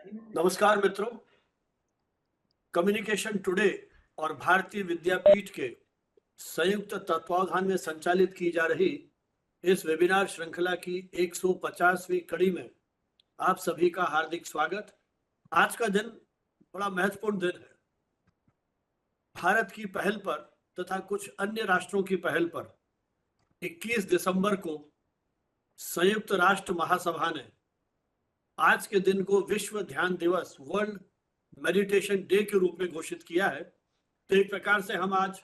नमस्कार मित्रों। Communication today और भारतीय विद्यापीठ के संयुक्त तत्वावधान में संचालित की जा रही इस वेबिनार श्रृंखला की 150वीं कड़ी में आप सभी का हार्दिक स्वागत। आज का दिन बड़ा महत्वपूर्ण दिन है। भारत की पहल पर तथा कुछ अन्य राष्ट्रों की पहल पर 21 दिसंबर को संयुक्त राष्ट्र महासभा ने आज के दिन को विश्व ध्यान दिवस, वर्ल्ड मेडिटेशन डे के रूप में घोषित किया है। तो एक प्रकार से हम आज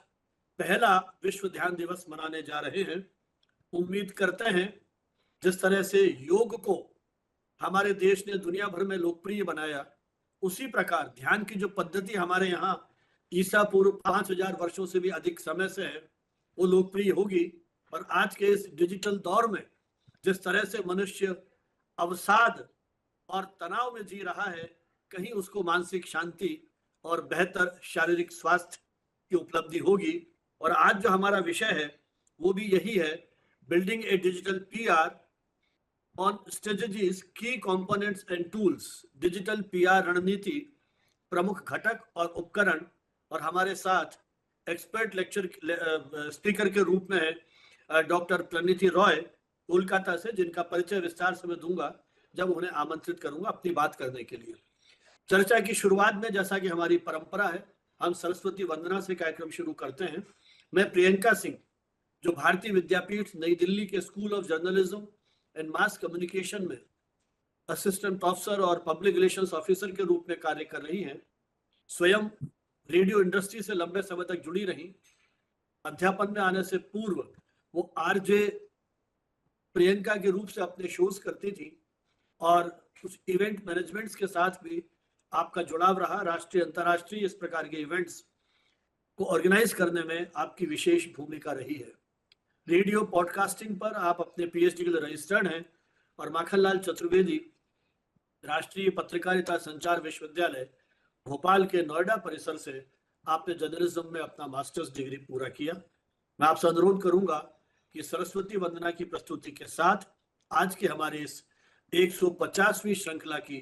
पहला विश्व ध्यान दिवस मनाने जा रहे हैं। उम्मीद करते हैं जिस तरह से योग को हमारे देश ने दुनिया भर में लोकप्रिय बनाया, उसी प्रकार ध्यान की जो पद्धति हमारे यहाँ ईसा पूर्व 5000 वर्षों से भी अधिक समय से है, वो लोकप्रिय होगी। और आज के इस डिजिटल दौर में जिस तरह से मनुष्य अवसाद और तनाव में जी रहा है, कहीं उसको मानसिक शांति और बेहतर शारीरिक स्वास्थ्य की उपलब्धि होगी। और आज जो हमारा विषय है वो भी यही है, building a digital PR on strategies, key components and tools. Digital PR रणनीति, प्रमुख घटक और उपकरण। और हमारे साथ एक्सपर्ट लेक्चर स्पीकर के रूप में है डॉक्टर प्रणीति रॉय कोलकाता से, जिनका परिचय विस्तार से मैं दूंगा जब उन्हें आमंत्रित करूंगा अपनी बात करने के लिए। चर्चा की शुरुआत में, जैसा कि हमारी परंपरा है, हम सरस्वती वंदना से कार्यक्रम शुरू करते हैं। मैं प्रियंका सिंह, जो भारतीय विद्यापीठ नई दिल्ली के school of journalism and mass communication में असिस्टेंट प्रोफेसर और पब्लिक रिलेशंस ऑफिसर के रूप में कार्य कर रही हैं, स्वयं रेडियो इंडस्ट्री से लंबे समय तक जुड़ी रही। अध्यापन में आने से पूर्व वो आरजे प्रियंका के रूप से अपने शोज करती थी और कुछ इवेंट मैनेजमेंट्स के साथ भी आपका जुड़ाव रहा। राष्ट्रीय अंतर्राष्ट्रीय इस प्रकार के इवेंट्स को ऑर्गेनाइज करने में आपकी विशेष भूमिका रही है। रेडियो पॉडकास्टिंग पर आप अपने पीएचडी के लिए रजिस्टर्ड हैं और माखनलाल चतुर्वेदी राष्ट्रीय पत्रकारिता संचार विश्वविद्यालय भोपाल के नोएडा परिसर से आपने जर्नलिज्म में अपना मास्टर्स डिग्री पूरा किया। मैं आपसे अनुरोध करूंगा कि सरस्वती वंदना की प्रस्तुति के साथ आज के हमारे इस 150वीं श्रृंखला की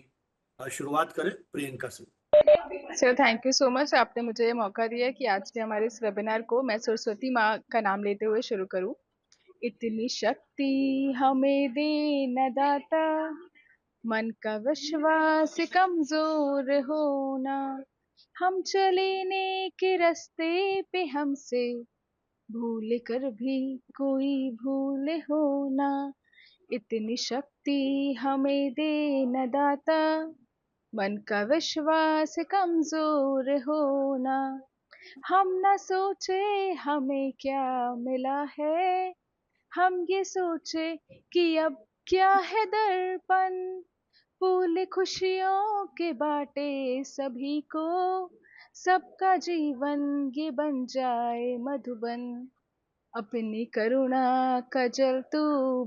शुरुआत करें। Priyanka Singh. Sir, thank you so much. आपने मुझे मौका दिया कि आज के हमारे इस वेबिनार को मैं सरस्वती माँ का नाम लेते हुए शुरू करूं। इतनी शक्ति हमें दे न दाता, मन का विश्वास कमजोर होना, हम चले नेक रास्ते पे हमसे भूल कर भी कोई भूल होना। इतनी शक्ति हमें दे न दाता, मन का विश्वास कमजोर होना, हम न सोचे हमें क्या मिला है, हम ये सोचे कि अब क्या है दर्पण। फूल खुशियों के बाटे सभी को, सबका जीवन ये बन जाए मधुबन। अपनी करुणा का जल तू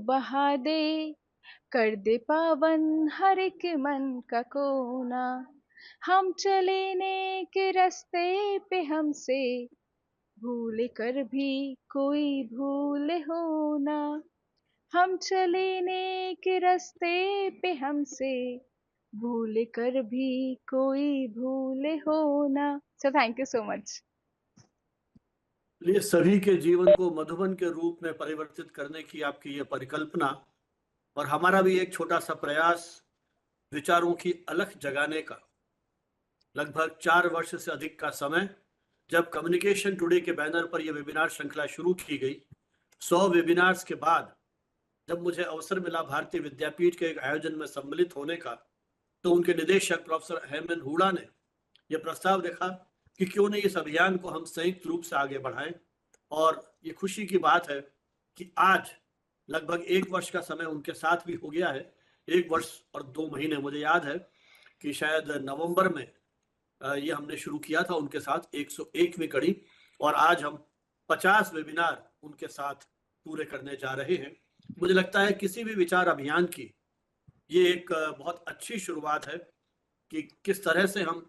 बहा दे, कर दे पावन हर एक मन का कोना। हम चले नेक रास्ते पे हमसे भूल कर भी कोई भूल होना, हम चले नेक रास्ते पे हमसे भूल कर भी कोई भूल होना। So thank you so much. ये सभी के जीवन को मधुबन के रूप में परिवर्तित करने की आपकी ये परिकल्पना, और हमारा भी एक छोटा सा प्रयास विचारों की अलख जगाने का। लगभग 4 वर्ष से अधिक का समय जब कम्युनिकेशन टुडे के बैनर पर यह वेबिनार श्रृंखला शुरू की गई, 100 वेबिनार्स के बाद जब मुझे अवसर मिला भारतीय विद्यापीठ के एक आयोजन में सम्मिलित होने का, तो उनके निदेशक प्रोफेसर हेमन हुडा ने यह प्रस्ताव देखा कि क्यों नहीं इस अभियान को हम संयुक्त रूप से आगे बढ़ाएं। और ये खुशी की बात है कि आज लगभग 1 वर्ष का समय उनके साथ भी हो गया है। 1 वर्ष और 2 महीने। मुझे याद है कि शायद नवंबर में ये हमने शुरू किया था उनके साथ 101वीं कड़ी, और आज हम 50 वेबिनार उनके साथ पूरे करने जा रहे हैं। मुझे लगता है किसी भी विचार अभियान की ये एक बहुत अच्छी शुरुआत है कि किस तरह से हम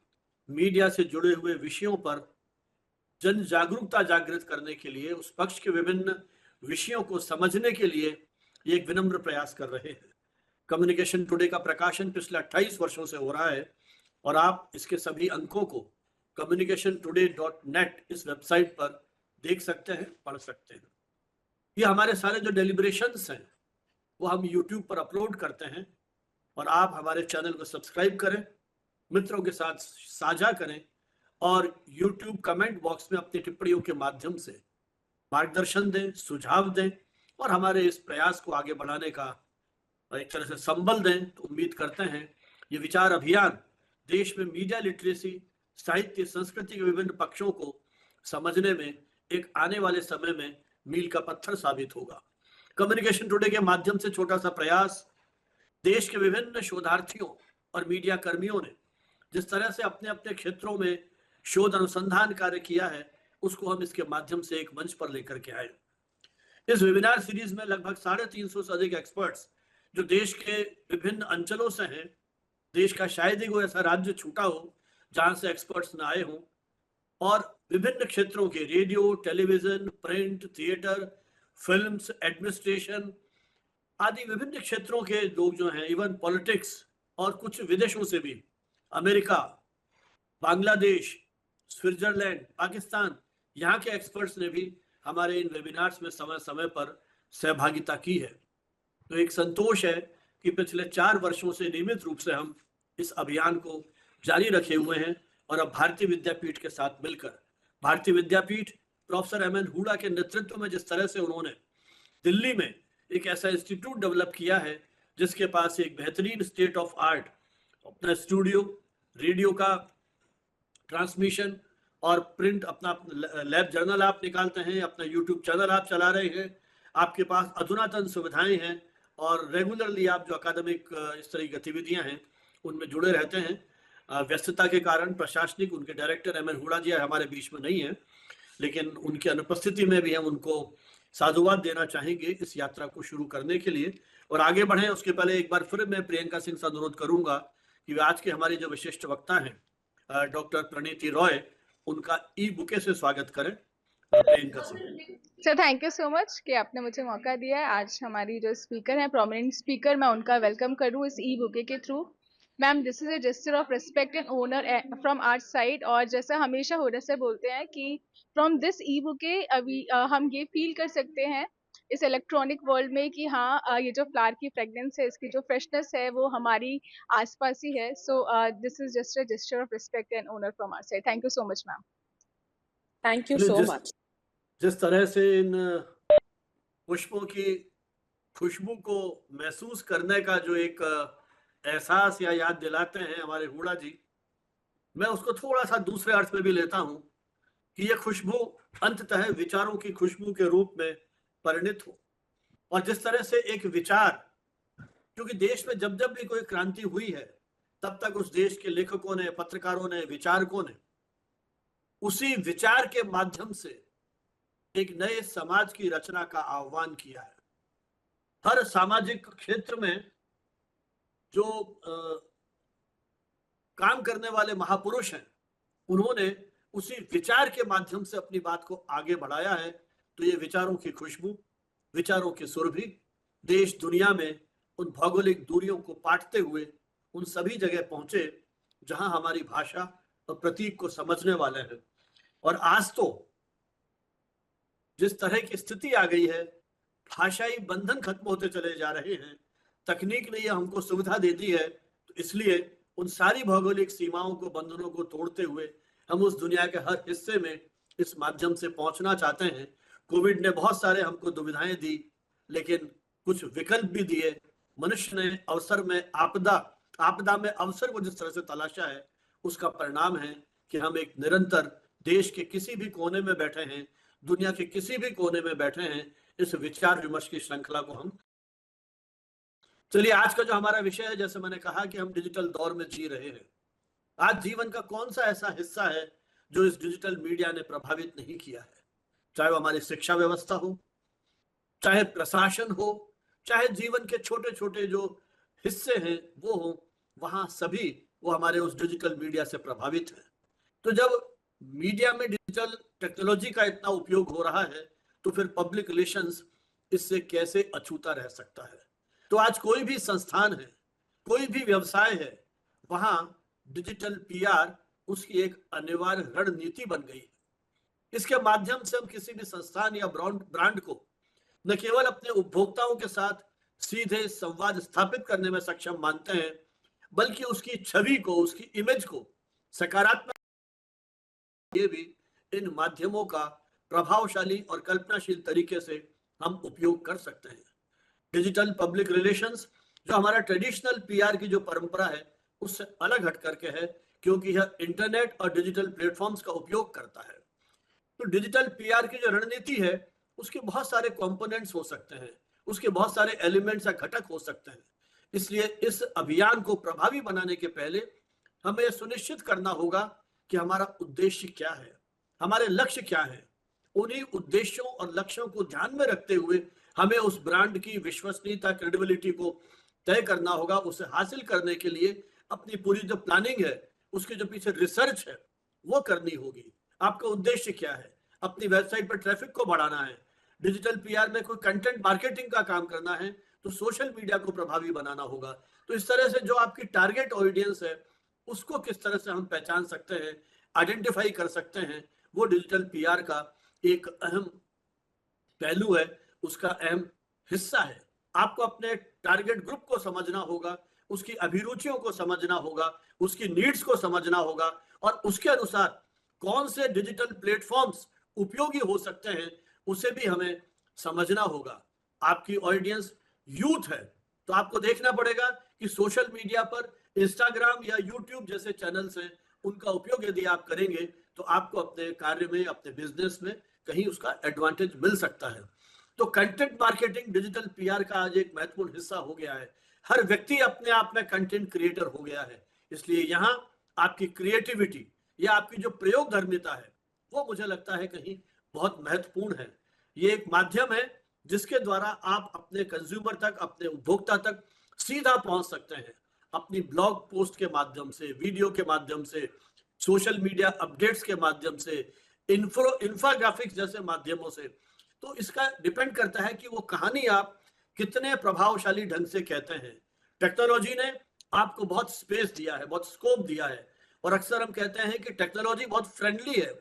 मीडिया से जुड़े हुए विषयों पर जन जागरूकता जागृत करने के लिए, उस पक्ष के विभिन्न विषयों को समझने के लिए ये एक विनम्र प्रयास कर रहे हैं। कम्युनिकेशन टुडे का प्रकाशन पिछले 28 वर्षों से हो रहा है और आप इसके सभी अंकों को communicationtoday.net इस वेबसाइट पर देख सकते हैं, पढ़ सकते हैं। ये हमारे सारे जो डेलिब्रेशंस हैं वो हम YouTube पर अपलोड करते हैं और आप हमारे चैनल को सब्सक्राइब करें, मित्रों के साथ साझा करें और YouTube कमेंट बॉक्स में अपनी टिप्पणियों के माध्यम से मार्गदर्शन दें, सुझाव दें और हमारे इस प्रयास को आगे बढ़ाने का एक तरह से संबल दें। तो उम्मीद करते हैं ये विचार अभियान देश में मीडिया लिटरेसी, साहित्य, संस्कृति के विभिन्न पक्षों को समझने में एक आने वाले समय में मील का पत्थर साबित होगा। कम्युनिकेशन टुडे के माध्यम से छोटा सा प्रयास देश के विभिन्न शोधार्थियों और मीडिया कर्मियों ने जिस तरह से अपने अपने क्षेत्रों में शोध अनुसंधान कार्य किया है उसको हम इसके माध्यम से एक मंच पर लेकर के आए। इस वेबिनार सीरीज में लगभग 350 से अधिक एक्सपर्ट्स जो देश के विभिन्न अंचलों से हैं, देश का शायद ही कोई ऐसा राज्य छूटा हो जहां से एक्सपर्ट्स न आए हों, और विभिन्न क्षेत्रों के radio, television, print, theatre, films, administration आदि विभिन्न क्षेत्रों के लोग जो हैं, इवन पॉलिटिक्स और कुछ विदेशों से भी, अमेरिका, बांग्लादेश, स्विट्जरलैंड, पाकिस्तान, यहाँ के एक्सपर्ट्स ने भी हमारे इन वेबिनार्स में समय समय पर सहभागिता की है। तो एक संतोष है कि पिछले 4 वर्षों से नियमित रूप से हम इस अभियान को जारी रखे हुए हैं और अब भारतीय विद्यापीठ के साथ मिलकर भारतीय विद्यापीठ प्रोफेसर एम एन हुडा के नेतृत्व में जिस तरह से उन्होंने दिल्ली में एक ऐसा इंस्टीट्यूट डेवलप किया है जिसके पास एक बेहतरीन स्टेट ऑफ आर्ट अपना स्टूडियो, रेडियो का ट्रांसमिशन और प्रिंट अपना लैब जर्नल आप निकालते हैं, अपना यूट्यूब चैनल आप चला रहे हैं, आपके पास अधुनातन सुविधाएं हैं और रेगुलरली आप जो अकादमिक इस तरह की गतिविधियां हैं उनमें जुड़े रहते हैं। व्यस्तता के कारण प्रशासनिक उनके डायरेक्टर एम एन हुडा जी हमारे बीच में नहीं है, लेकिन उनकी अनुपस्थिति में भी हम उनको साधुवाद देना चाहेंगे इस यात्रा को शुरू करने के लिए। और आगे बढ़े उसके पहले एक बार फिर मैं प्रियंका सिंह से अनुरोध करूंगा कि आज के हमारे जो विशिष्ट वक्ता हैं डॉक्टर प्रणीति रॉय, उनका ई बुके से स्वागत करें। Priyanka Singh. Sir thank you so much कि आपने मुझे मौका दिया है। आज हमारी जो स्पीकर है, प्रोमिनेंट स्पीकर, मैं उनका वेलकम करूँ इस ई बुके के through. Ma'am, this is a gesture of respect and honour from our side, और जैसा हमेशा होने से बोलते हैं कि फ्रॉम दिस ई बुके हम ये फील कर सकते हैं इस इलेक्ट्रॉनिक वर्ल्ड में कि हाँ, ये जो फ्लावर की फ्रेगनेंस है, इसकी जो फ्रेशनेस है वो हमारी आसपास ही है। So this is just a gesture of respect and honour from our side. Thank you so much ma'am. Thank you so much. जिस तरह से इन पुष्पों की खुशबू को महसूस करने का जो एक एहसास या याद दिलाते हैं हमारे हुडा जी, मैं उसको थोड़ा सा दूसरे अर्थ में भी लेता हूं कि यह खुशबू अंततः विचारों की खुशबू के रूप में परिणित हो। और जिस तरह से एक विचार, क्योंकि देश में जब जब भी कोई क्रांति हुई है तब तक उस देश के लेखकों ने, पत्रकारों ने, विचारकों ने उसी विचार के माध्यम से एक नए समाज की रचना का आह्वान किया है। हर सामाजिक क्षेत्र में जो काम करने वाले महापुरुष हैं उन्होंने उसी विचार के माध्यम से अपनी बात को आगे बढ़ाया है। तो ये विचारों की खुशबू, विचारों की सुरभि देश दुनिया में उन भौगोलिक दूरियों को पाटते हुए उन सभी जगह पहुंचे जहां हमारी भाषा और प्रतीक को समझने वाले हैं। और आज तो जिस तरह की स्थिति आ गई है, भाषाई बंधन खत्म होते चले जा रहे हैं, तकनीक ने ये हमको सुविधा दे दी है, तो इसलिए उन सारी भौगोलिक सीमाओं को, बंधनों को तोड़ते हुए हम उस दुनिया के हर हिस्से में इस माध्यम से पहुंचना चाहते हैं। कोविड ने बहुत सारे हमको दुविधाएं दी, लेकिन कुछ विकल्प भी दिए। मनुष्य ने अवसर में आपदा में अवसर को जिस तरह से तलाशा है, उसका परिणाम है कि हम एक निरंतर देश के किसी भी कोने में बैठे हैं, दुनिया के किसी भी कोने में बैठे हैं, इस विचार विमर्श की श्रृंखला को हम। चलिए, आज का जो हमारा विषय है, जैसे मैंने कहा कि हम डिजिटल दौर में जी रहे हैं। आज जीवन का कौन सा ऐसा हिस्सा है जो इस डिजिटल मीडिया ने प्रभावित नहीं किया है? चाहे वो हमारी शिक्षा व्यवस्था हो, चाहे प्रशासन हो, चाहे जीवन के छोटे छोटे जो हिस्से हैं वो हो, वहां सभी वो हमारे उस डिजिटल मीडिया से प्रभावित है। तो जब मीडिया में डिजिटल टेक्नोलॉजी का इतना उपयोग हो रहा है, तो फिर पब्लिक रिलेशंस इससे कैसे अछूता रह सकता है? तो आज कोई भी संस्थान है, कोई भी व्यवसाय है, वहां डिजिटल पीआर उसकी एक अनिवार्य रणनीति बन गई है। इसके माध्यम से हम किसी भी संस्थान या ब्रांड को न केवल अपने उपभोक्ताओं के साथ सीधे संवाद स्थापित करने में सक्षम मानते हैं, बल्कि उसकी छवि को, उसकी इमेज को सकारात्मक ये भी इन माध्यमों का प्रभावशाली और कल्पनाशील तरीके से हम उपयोग कर सकते हैं। डिजिटल पब्लिक रिलेशंस जो हमारा ट्रेडिशनल पीआर की जो परंपरा है उससे अलग हट करके है, क्योंकि यह इंटरनेट और डिजिटल प्लेटफॉर्म्स का उपयोग करता है। तो डिजिटल पीआर की जो रणनीति है उसके बहुत सारे कंपोनेंट्स हो सकते हैं, उसके बहुत सारे एलिमेंट्स या घटक हो सकते हैं। इसलिए इस अभियान को प्रभावी बनाने के पहले हमें सुनिश्चित करना होगा कि हमारा उद्देश्य क्या है, हमारे लक्ष्य क्या है। उन्हीं उद्देश्यों और लक्ष्यों को ध्यान में रखते हुए हमें उस ब्रांड की विश्वसनीयता, क्रेडिबिलिटी को तय करना होगा। उसे हासिल करने के लिए अपनी पूरी जो प्लानिंग है, उसके जो पीछे रिसर्च है, वो करनी होगी। आपका उद्देश्य क्या है? अपनी वेबसाइट पर ट्रैफिक को बढ़ाना है, डिजिटल पीआर में कोई कंटेंट मार्केटिंग का काम करना है, तो सोशल मीडिया को प्रभावी बनाना होगा। तो इस तरह से जो आपकी टारगेट ऑडियंस है उसको किस तरह से हम पहचान सकते हैं, आइडेंटिफाई कर सकते हैं, वो डिजिटल पीआर का एक अहम पहलू है, उसका अहम हिस्सा है। आपको अपने टारगेट ग्रुप को समझना होगा, उसकी अभिरुचियों को समझना होगा, उसकी नीड्स को समझना होगा और उसके अनुसार कौन से डिजिटल प्लेटफॉर्म्स उपयोगी हो सकते हैं उसे भी हमें समझना होगा। आपकी ऑडियंस यूथ है, तो आपको देखना पड़ेगा कि सोशल मीडिया पर इंस्टाग्राम या यूट्यूब जैसे चैनल्स हैं, उनका उपयोग यदि आप करेंगे तो आपको अपने कार्य में, अपने बिजनेस में कहीं उसका एडवांटेज मिल सकता है। तो कंटेंट मार्केटिंग डिजिटल पीआर का आज एक महत्वपूर्ण हिस्सा हो गया है। हर व्यक्ति अपने आप में कंटेंट क्रिएटर हो गया है, इसलिए यहाँ आपकी क्रिएटिविटी या आपकी जो प्रयोगधर्मिता है वो मुझे लगता है कहीं बहुत महत्वपूर्ण है। ये एक माध्यम है जिसके द्वारा आप अपने कंज्यूमर तक, अपने उपभोक्ता तक सीधा पहुंच सकते हैं, अपनी ब्लॉग पोस्ट के माध्यम से, वीडियो के माध्यम से, सोशल मीडिया अपडेट्स के माध्यम से, इंफोग्राफिक्स जैसे माध्यमों से। तो इसका डिपेंड करता है कि वो कहानी आप कितने प्रभावशाली ढंग से कहते हैं। टेक्नोलॉजी ने आपको बहुत स्पेस दिया है, बहुत स्कोप दिया है, और अक्सर हम कहते हैं कि टेक्नोलॉजी बहुत फ्रेंडली है,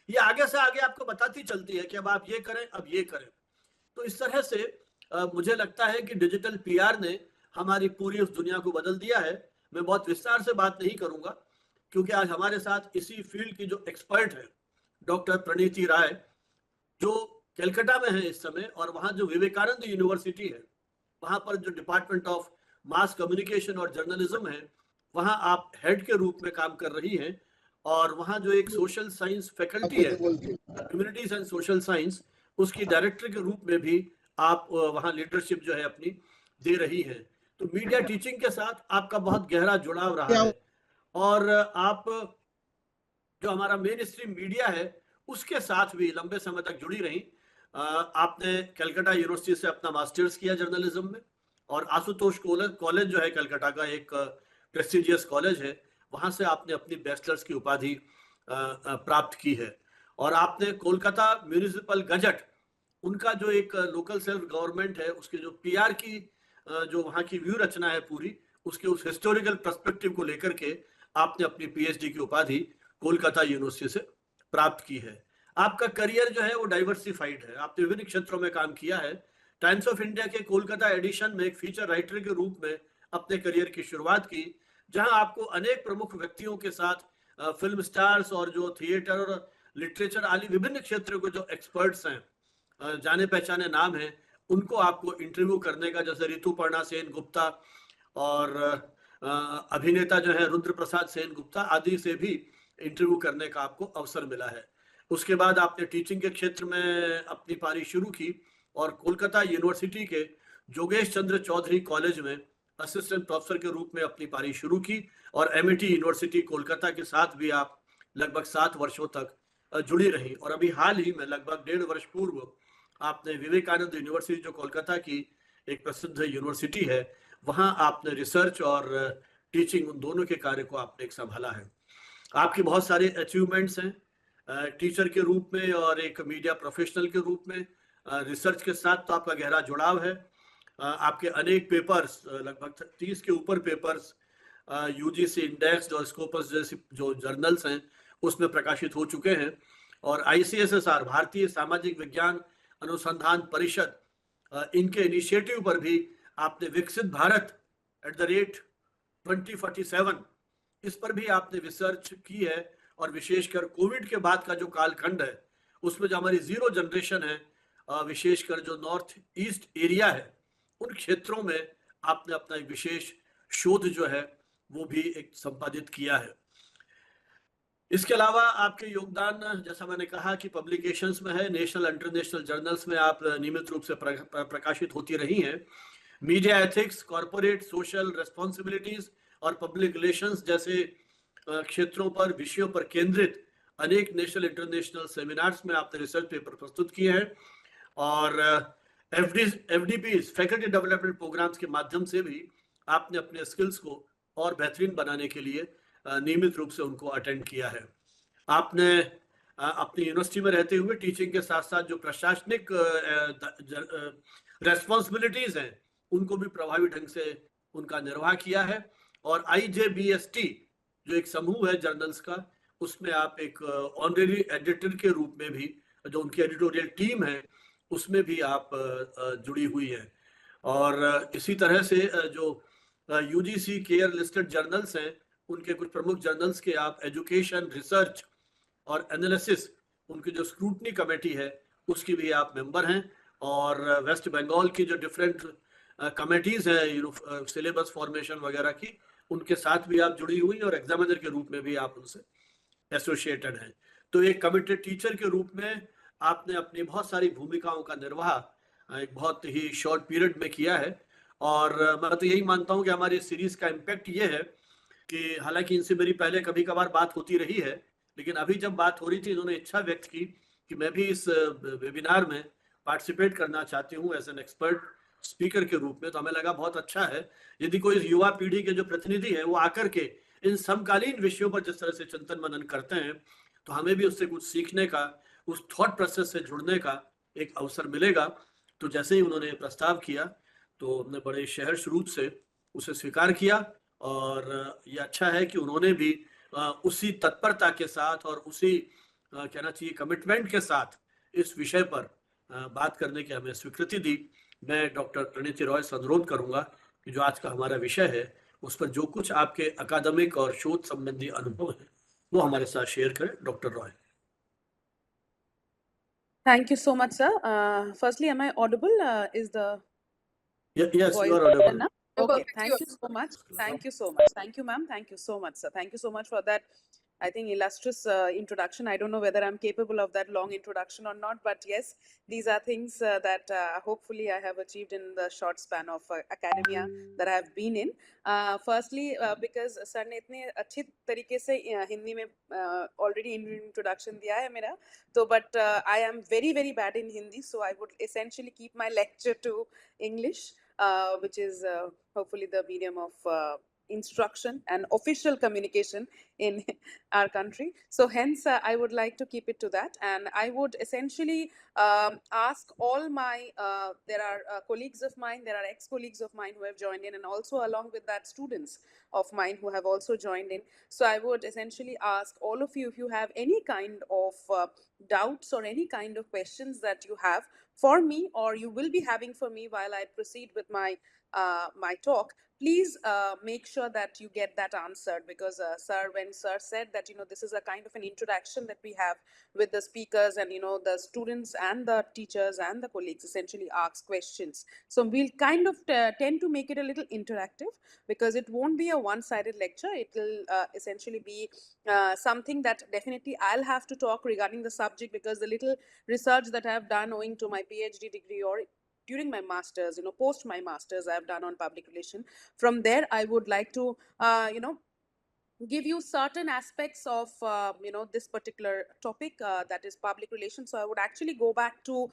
ये आगे से आगे आपको बताती चलती है कि अब आप ये करें, अब ये करें। तो इस तरह से मुझे लगता है कि डिजिटल पीआर ने हमारी पूरी उस दुनिया को बदल दिया है। मैं बहुत विस्तार से बात नहीं करूंगा क्योंकि आज हमारे साथ इसी फील्ड की जो एक्सपर्ट है डॉक्टर प्रणीति राय, जो कलकत्ता में है इस समय, और वहाँ जो विवेकानंद यूनिवर्सिटी है, वहाँ पर जो डिपार्टमेंट ऑफ मास कम्युनिकेशन और जर्नलिज्म है, वहाँ आप हेड के रूप में काम कर रही हैं। और वहाँ जो एक सोशल साइंस फैकल्टी है, ह्यूमैनिटीज एंड सोशल साइंस, उसकी डायरेक्टर के रूप में भी आप वहाँ लीडरशिप जो है अपनी दे रही है। तो मीडिया टीचिंग के साथ आपका बहुत गहरा जुड़ाव रहा है, और आप जो हमारा मेन स्ट्रीम मीडिया है उसके साथ भी लंबे समय तक जुड़ी रही। आपने कलकत्ता यूनिवर्सिटी से अपना मास्टर्स किया जर्नलिज्म में, और आशुतोष कॉलेज जो है कलकत्ता का एक प्रेस्टिजियस कॉलेज है, वहां से आपने अपनी बैचलर्स की उपाधि प्राप्त की है। और आपने कोलकाता म्यूनिसिपल गजट, उनका जो एक लोकल सेल्फ गवर्नमेंट है, उसके जो पीआर की जो वहाँ की व्यू रचना है पूरी, उसके उस हिस्टोरिकल पर्सपेक्टिव को लेकर के आपने अपनी पीएचडी की उपाधि कोलकाता यूनिवर्सिटी से प्राप्त की है। आपका करियर जो है वो डाइवर्सिफाइड है, आपने विभिन्न क्षेत्रों में काम किया है। टाइम्स ऑफ इंडिया के कोलकाता एडिशन में एक फीचर राइटर के रूप में अपने करियर की शुरुआत की, जहां आपको अनेक प्रमुख व्यक्तियों के साथ फिल्म स्टार्स और जो थिएटर और लिटरेचर आदि विभिन्न क्षेत्रों के जो एक्सपर्ट्स हैं, जाने पहचाने नाम हैं, उनको आपको इंटरव्यू करने का, जैसे ऋतुपर्णा सेन गुप्ता और अभिनेता जो है रुद्र प्रसाद सेन गुप्ता आदि से भी इंटरव्यू करने का आपको अवसर मिला है। उसके बाद आपने टीचिंग के क्षेत्र में अपनी पारी शुरू की और कोलकाता यूनिवर्सिटी के जोगेश चंद्र चौधरी कॉलेज में असिस्टेंट प्रोफेसर के रूप में अपनी पारी शुरू की, और एमआईटी यूनिवर्सिटी कोलकाता के साथ भी आप लगभग 7 वर्षों तक जुड़ी रही। और अभी हाल ही में लगभग 1.5 वर्ष पूर्व आपने विवेकानंद यूनिवर्सिटी, जो कोलकाता की एक प्रसिद्ध यूनिवर्सिटी है, वहां आपने रिसर्च और टीचिंग, उन दोनों के कार्य को आपने एक संभाला है। आपकी बहुत सारे अचीवमेंट्स हैं टीचर के रूप में और एक मीडिया प्रोफेशनल के रूप में। रिसर्च के साथ तो आपका गहरा जुड़ाव है। आपके अनेक पेपर्स, लगभग 30 के ऊपर पेपर्स यूजीसी इंडेक्स और स्कोपस जैसी जो जर्नल्स हैं उसमें प्रकाशित हो चुके हैं। और आईसीएसएसआर, भारतीय सामाजिक विज्ञान अनुसंधान परिषद, इनके इनिशिएटिव पर भी आपने विकसित भारत @2047, इस पर भी आपने रिसर्च की है। और विशेषकर कोविड के बाद का जो कालखंड है उसमें जो हमारी जीरो जनरेशन है, विशेषकर जो नॉर्थ ईस्ट एरिया है, उन क्षेत्रों में आपने अपना एक विशेष शोध जो है वो भी एक संपादित किया है। इसके अलावा आपके योगदान, जैसा मैंने कहा कि पब्लिकेशंस में है, नेशनल इंटरनेशनल जर्नल्स में आप नियमित रूप से प्रकाशित होती रही हैं। Media ethics, corporate social responsibilities और पब्लिक रिलेशंस जैसे क्षेत्रों पर, विषयों पर केंद्रित अनेक नेशनल इंटरनेशनल सेमिनार्स में आपने रिसर्च पेपर प्रस्तुत किए हैं। और एफडीपी, फैकल्टी डेवलपमेंट प्रोग्राम्स के माध्यम से भी आपने अपने स्किल्स को और बेहतरीन बनाने के लिए नियमित रूप से उनको अटेंड किया है। आपने अपनी यूनिवर्सिटी में रहते हुए टीचिंग के साथ साथ जो प्रशासनिक रेस्पॉन्सिबिलिटीज हैं उनको भी प्रभावी ढंग से उनका निर्वाह किया है। और IJBST जो एक समूह है जर्नल्स का, उसमें आप एक ऑनरेरी एडिटर के रूप में भी, जो उनकी एडिटोरियल टीम है उसमें भी आप जुड़ी हुई है। और इसी तरह से जो UGC केयर लिस्टेड जर्नल्स हैं उनके कुछ प्रमुख जर्नल्स के आप एजुकेशन, रिसर्च और एनालिसिस, उनकी जो स्क्रूटनी कमेटी है उसकी भी आप मेंबर हैं। और वेस्ट बंगाल की जो डिफरेंट कमेटीज हैं सिलेबस फॉर्मेशन वगैरह की, उनके साथ भी आप जुड़ी हुई हैं और एग्जामिनर के रूप में भी आप उनसे एसोसिएटेड हैं। तो एक कमिटेड टीचर के रूप में आपने अपनी बहुत सारी भूमिकाओं का निर्वाह एक बहुत ही शॉर्ट पीरियड में किया है। और मैं तो यही मानता हूँ कि हमारी सीरीज का इम्पैक्ट ये है कि हालांकि इनसे मेरी पहले कभी कभार बात होती रही है, लेकिन अभी जब बात हो रही थी इन्होंने इच्छा व्यक्त की कि मैं भी इस वेबिनार में पार्टिसिपेट करना चाहती हूँ एज एन एक्सपर्ट स्पीकर के रूप में। तो हमें लगा बहुत अच्छा है यदि कोई युवा पीढ़ी के जो प्रतिनिधि है वो आकर के इन समकालीन विषयों पर जिस तरह से चिंतन मनन करते हैं, तो हमें भी उससे कुछ सीखने का, उस थॉट प्रोसेस से जुड़ने का एक अवसर मिलेगा। तो जैसे ही उन्होंने प्रस्ताव किया तो हमने बड़े सहर्ष रूप से उसे स्वीकार किया। और ये अच्छा है कि उन्होंने भी उसी तत्परता के साथ और उसी कहना चाहिए कमिटमेंट के साथ इस विषय पर बात करने की हमें स्वीकृति दी। मैं डॉक्टर प्रणीति रॉय से अनुरोध करूंगा कि जो आज का हमारा विषय है उस पर जो कुछ आपके अकादमिक और शोध संबंधी अनुभव है वो हमारे साथ शेयर करें। Doctor Roy. Thank you so much, sir. Firstly, am I audible? Is the Yes, voice you are clear audible. now? You're Okay, perfectly thank you so much. Thank you so much. Thank you, ma'am. Thank you so much, sir. Thank you so much for that, I think, illustrious introduction. I don't know whether I'm capable of that long introduction or not, but yes, these are things that hopefully I have achieved in the short span of academia that I have been in. Firstly, because sir ने इतने अच्छी तरीके से हिंदी में already introduction दिया है मेरा, तो but I am very very bad in Hindi, so I would essentially keep my lecture to English. Which is hopefully the medium of instruction and official communication in our country. So hence, I would like to keep it to that. And I would essentially ask all my, there are colleagues of mine, there are ex-colleagues of mine who have joined in, and also along with that students of mine who have also joined in. So I would essentially ask all of you, if you have any kind of doubts or any kind of questions that you have for me, or you will be having for me while I proceed with my my talk, please make sure that you get that answered. Because sir, when sir said that this is a kind of an interaction that we have with the speakers, and the students and the teachers and the colleagues essentially ask questions, so we'll kind of tend to make it a little interactive, because it won't be a one-sided lecture. It will essentially be something that definitely I'll have to talk regarding the subject, because the little research that I've done owing to my PhD degree, or during my masters, post my masters, I've done on public relation. From there, I would like to give you certain aspects of this particular topic, that is public relations. So I would actually go back to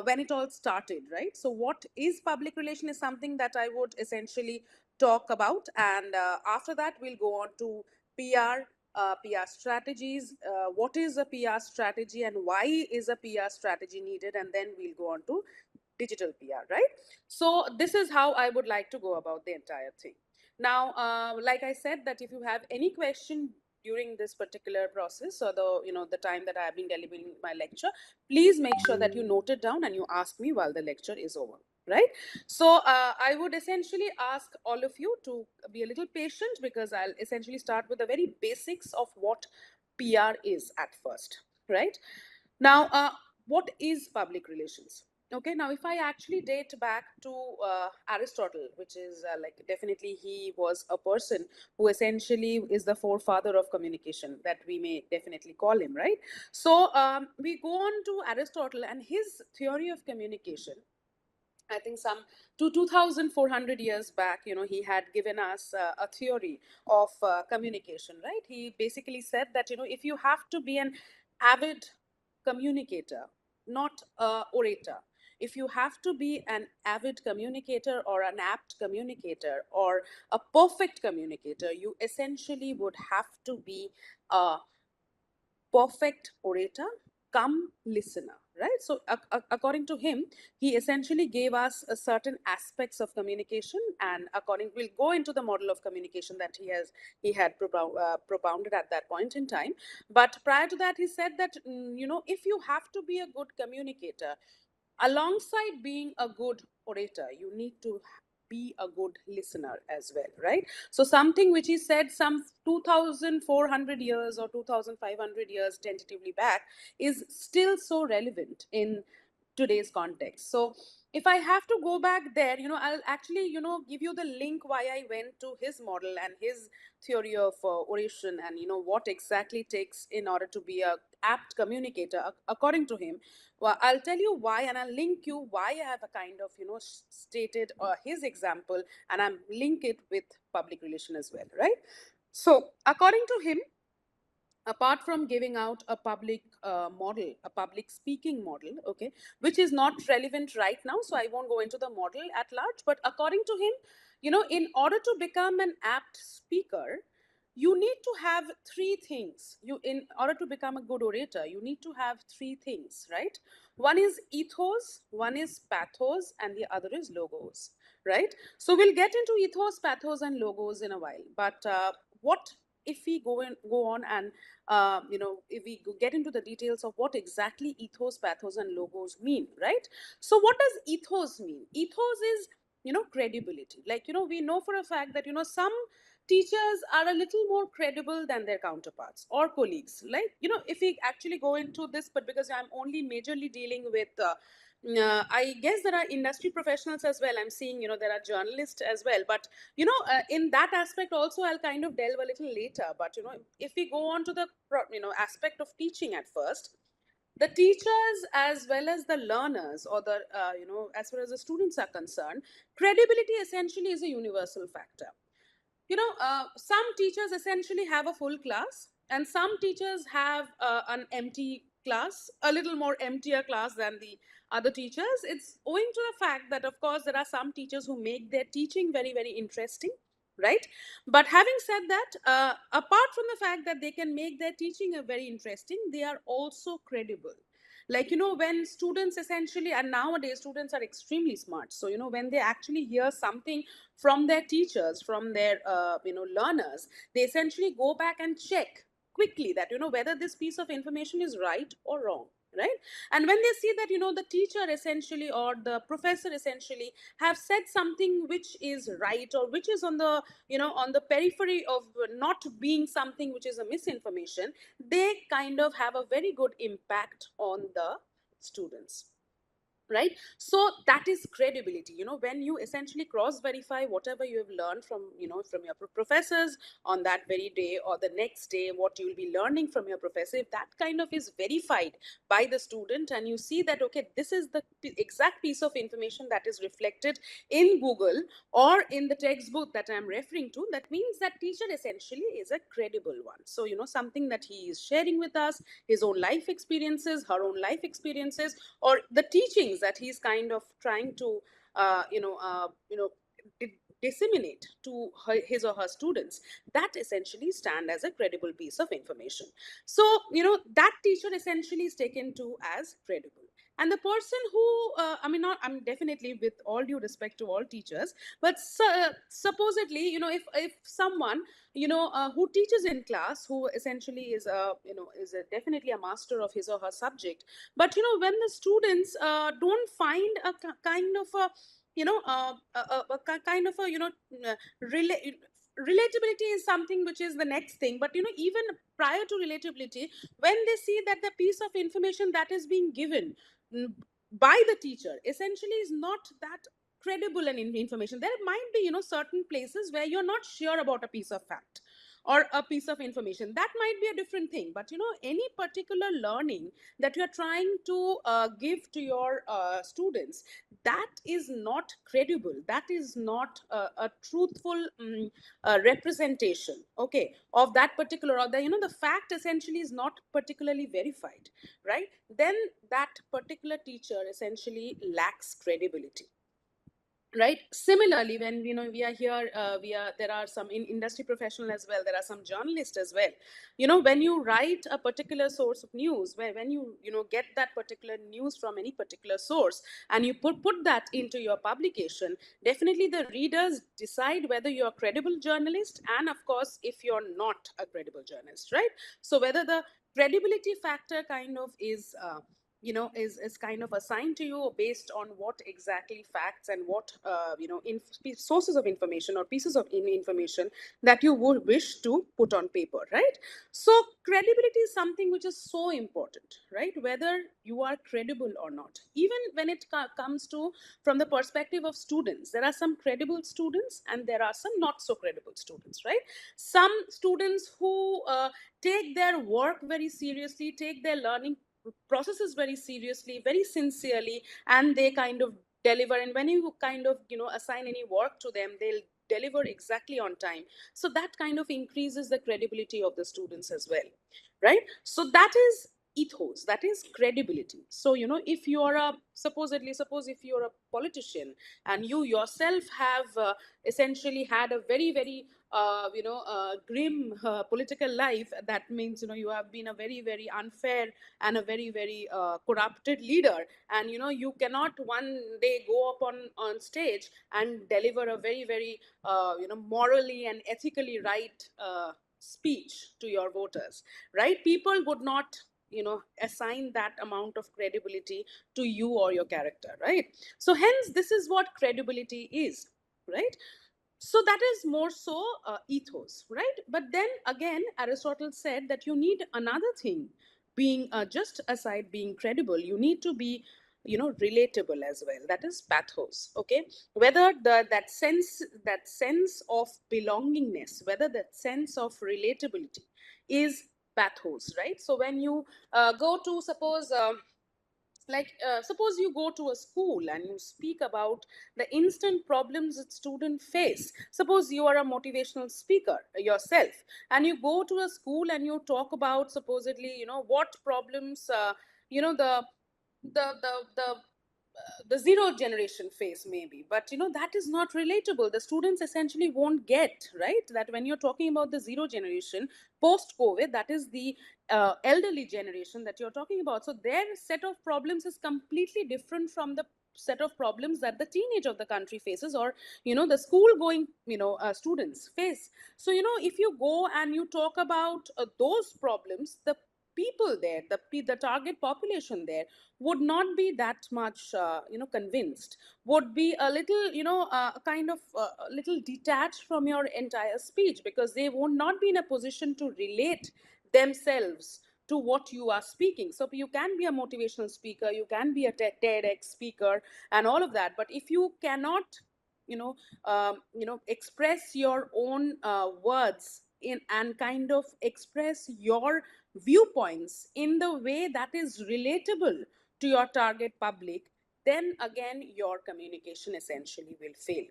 when it all started, right? So what is public relation is something that I would essentially talk about, and after that we'll go on to PR strategies, what is a PR strategy and why is a PR strategy needed, and then we'll go on to digital PR, right? So this is how I would like to go about the entire thing. Now, like I said, that if you have any question during this particular process or the time that I have been delivering my lecture, please make sure that you note it down and you ask me while the lecture is over, right? So I would essentially ask all of you to be a little patient, because I'll essentially start with the very basics of what PR is at first, right? Now, what is public relations? Okay, now if I actually date back to Aristotle, which is like definitely he was a person who essentially is the forefather of communication, that we may definitely call him, right? So we go on to Aristotle and his theory of communication. I think some 2,400 years back, he had given us a theory of communication, right? He basically said that, if you have to be an avid communicator, not a orator, if you have to be an avid communicator or an apt communicator or a perfect communicator, you essentially would have to be a perfect orator come listener, right? So according to him, he essentially gave us a certain aspects of communication, and we'll go into the model of communication that he had propounded at that point in time. But prior to that, he said that if you have to be a good communicator, alongside being a good orator, you need to be a good listener as well, right? So something which he said some 2,400 years or 2,500 years tentatively back is still so relevant in today's context. So if I have to go back there, I'll actually give you the link why I went to his model and his theory of oration, and what exactly takes in order to be a apt communicator according to him. Well, I'll tell you why, and I'll link you why I have a kind of stated his example, and I'm link it with public relation as well, right? So according to him, apart from giving out a public model, a public speaking model, okay, which is not relevant right now, so I won't go into the model at large, but according to him, in order to become an apt speaker, you need to have three things. In order to become a good orator, you need to have three things, right? One is ethos, one is pathos, and the other is logos, right? So we'll get into ethos, pathos, and logos in a while, but what if we go on and if we get into the details of what exactly ethos, pathos, and logos mean, right? So what does ethos mean? Ethos is credibility. Like we know for a fact that some teachers are a little more credible than their counterparts or colleagues. Like if we actually go into this, but because I'm only majorly dealing with I guess there are industry professionals as well. I'm seeing there are journalists as well, but in that aspect also I'll kind of delve a little later. But if we go on to the aspect of teaching at first, the teachers as well as the learners, or the as far as the students are concerned, credibility essentially is a universal factor. Some teachers essentially have a full class, and some teachers have an empty class, a little more emptier class than the other teachers. It's owing to the fact that, of course, there are some teachers who make their teaching very, very interesting, right? But having said that, apart from the fact that they can make their teaching very interesting, they are also credible. Like when students essentially, and nowadays students are extremely smart, so when they actually hear something from their teachers, from their learners, they essentially go back and check quickly that whether this piece of information is right or wrong, right? And when they see that the teacher essentially or the professor essentially have said something which is right, or which is on the on the periphery of not being something which is a misinformation, they kind of have a very good impact on the students, right? So that is credibility. When you essentially cross verify whatever you have learned from from your professors on that very day or the next day, what you will be learning from your professor, if that kind of is verified by the student, and you see that okay, this is the exact piece of information that is reflected in Google or in the textbook that I'm referring to, that means that teacher essentially is a credible one. So something that he is sharing with us, his own life experiences, her own life experiences, or the teachings that he's kind of trying to disseminate to his or her students, that essentially stand as a credible piece of information. So that teacher essentially is taken to as credible. And the person who, I mean, not, I'm definitely, with all due respect to all teachers, but supposedly, if someone, who teaches in class, who essentially is definitely a master of his or her subject, but when the students don't find a kind of a, kind of a, rela- relatability is something which is the next thing. But even prior to relatability, when they see that the piece of information that is being given mm, by the teacher essentially is not that credible and information, there might be certain places where you're not sure about a piece of fact or a piece of information. That might be a different thing. But any particular learning that you're trying to give to your students, that is not credible, that is not a truthful representation, okay, of that particular, or the fact essentially is not particularly verified, right? Then that particular teacher essentially lacks credibility, right? Similarly, when we are here, there are some industry professional as well, there are some journalists as well. When you write a particular source of news, when you get that particular news from any particular source, and you put that into your publication, definitely the readers decide whether you're a credible journalist, and of course if you're not a credible journalist, right? So whether the credibility factor kind of is kind of assigned to you based on what exactly facts and what sources of information or pieces of information that you would wish to put on paper, right? So credibility is something which is so important, right? Whether you are credible or not, even when it comes to from the perspective of students, there are some credible students and there are some not so credible students, right? Some students who take their work very seriously, take their learning processes very seriously, very sincerely, and they kind of deliver. And when you kind of assign any work to them, they'll deliver exactly on time. So that kind of increases the credibility of the students as well, right? So that is ethos, that is credibility. So if you are suppose if you're a politician and you yourself have essentially had a very very grim political life, that means you have been a very very unfair and a very very corrupted leader, and you cannot one day go up on stage and deliver a very very morally and ethically right speech to your voters, right? People would not assign that amount of credibility to you or your character, right? So hence this is what credibility is, right? So that is more so ethos, right? But then again, Aristotle said that you need another thing. Being just aside being credible, you need to be relatable as well, that is pathos, okay? Whether that sense of belongingness, whether that sense of relatability is pathos, right? So when you go to suppose you go to a school and you speak about the instant problems that students face. Suppose you are a motivational speaker yourself, and you go to a school and you talk about supposedly what problems the zero generation face maybe. But that is not relatable. The students essentially won't get, right, that when you're talking about the zero generation post COVID, that is the elderly generation that you're talking about. So their set of problems is completely different from the set of problems that the teenage of the country faces, or the school going students face. So if you go and you talk about those problems, the people there, the target population there would not be that much convinced, would be a little kind of a little detached from your entire speech, because they would not be in a position to relate themselves to what you are speaking. So you can be a motivational speaker, you can be a TEDx speaker and all of that, but if you cannot express your own words in and kind of express your viewpoints in the way that is relatable to your target public, then again your communication essentially will fail,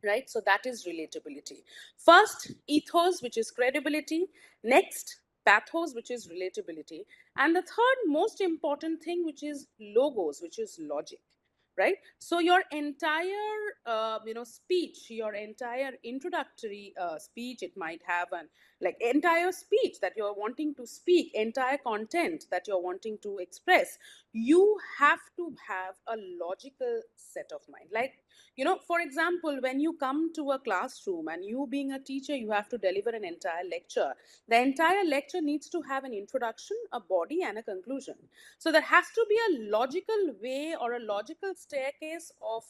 right? So that is relatability. First, ethos, which is credibility. Next, pathos, which is relatability. And the third most important thing, which is logos, which is logic, right? So your entire speech, your entire introductory speech, it might have an like entire speech that you're wanting to speak, entire content that you're wanting to express, you have to have a logical set of mind. Like, for example, when you come to a classroom and you being a teacher, you have to deliver an entire lecture. The entire lecture needs to have an introduction, a body, and a conclusion. So there has to be a logical way or a logical staircase of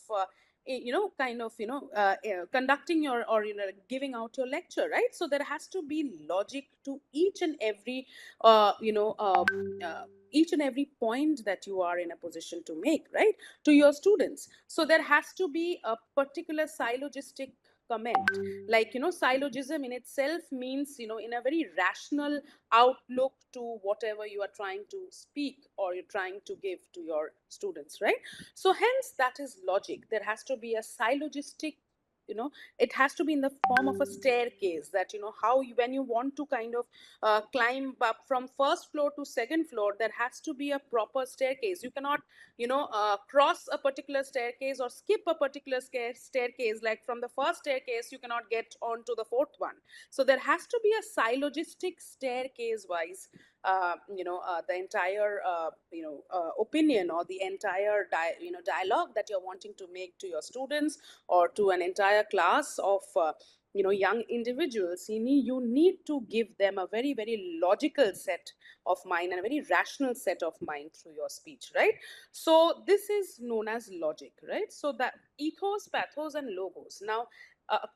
conducting your, or giving out your lecture, right? So there has to be logic to each and every uh, you know uh, uh, each and every point that you are in a position to make, right, to your students. So there has to be a particular syllogistic comment. Like, syllogism in itself means, in a very rational outlook to whatever you are trying to speak or you're trying to give to your students, right? So hence that is logic. There has to be a syllogistic, it has to be in the form of a staircase, that how you, when you want to kind of climb up from first floor to second floor, there has to be a proper staircase. You cannot cross a particular staircase or skip a particular staircase. Like from the first staircase you cannot get on to the fourth one. So there has to be a syllogistic staircase wise the entire opinion, or the entire dialogue that you're wanting to make to your students or to an entire class of young individuals. You need to give them a very, very logical set of mind and a very rational set of mind through your speech, right? So this is known as logic, right? So that ethos, pathos, and logos. Now,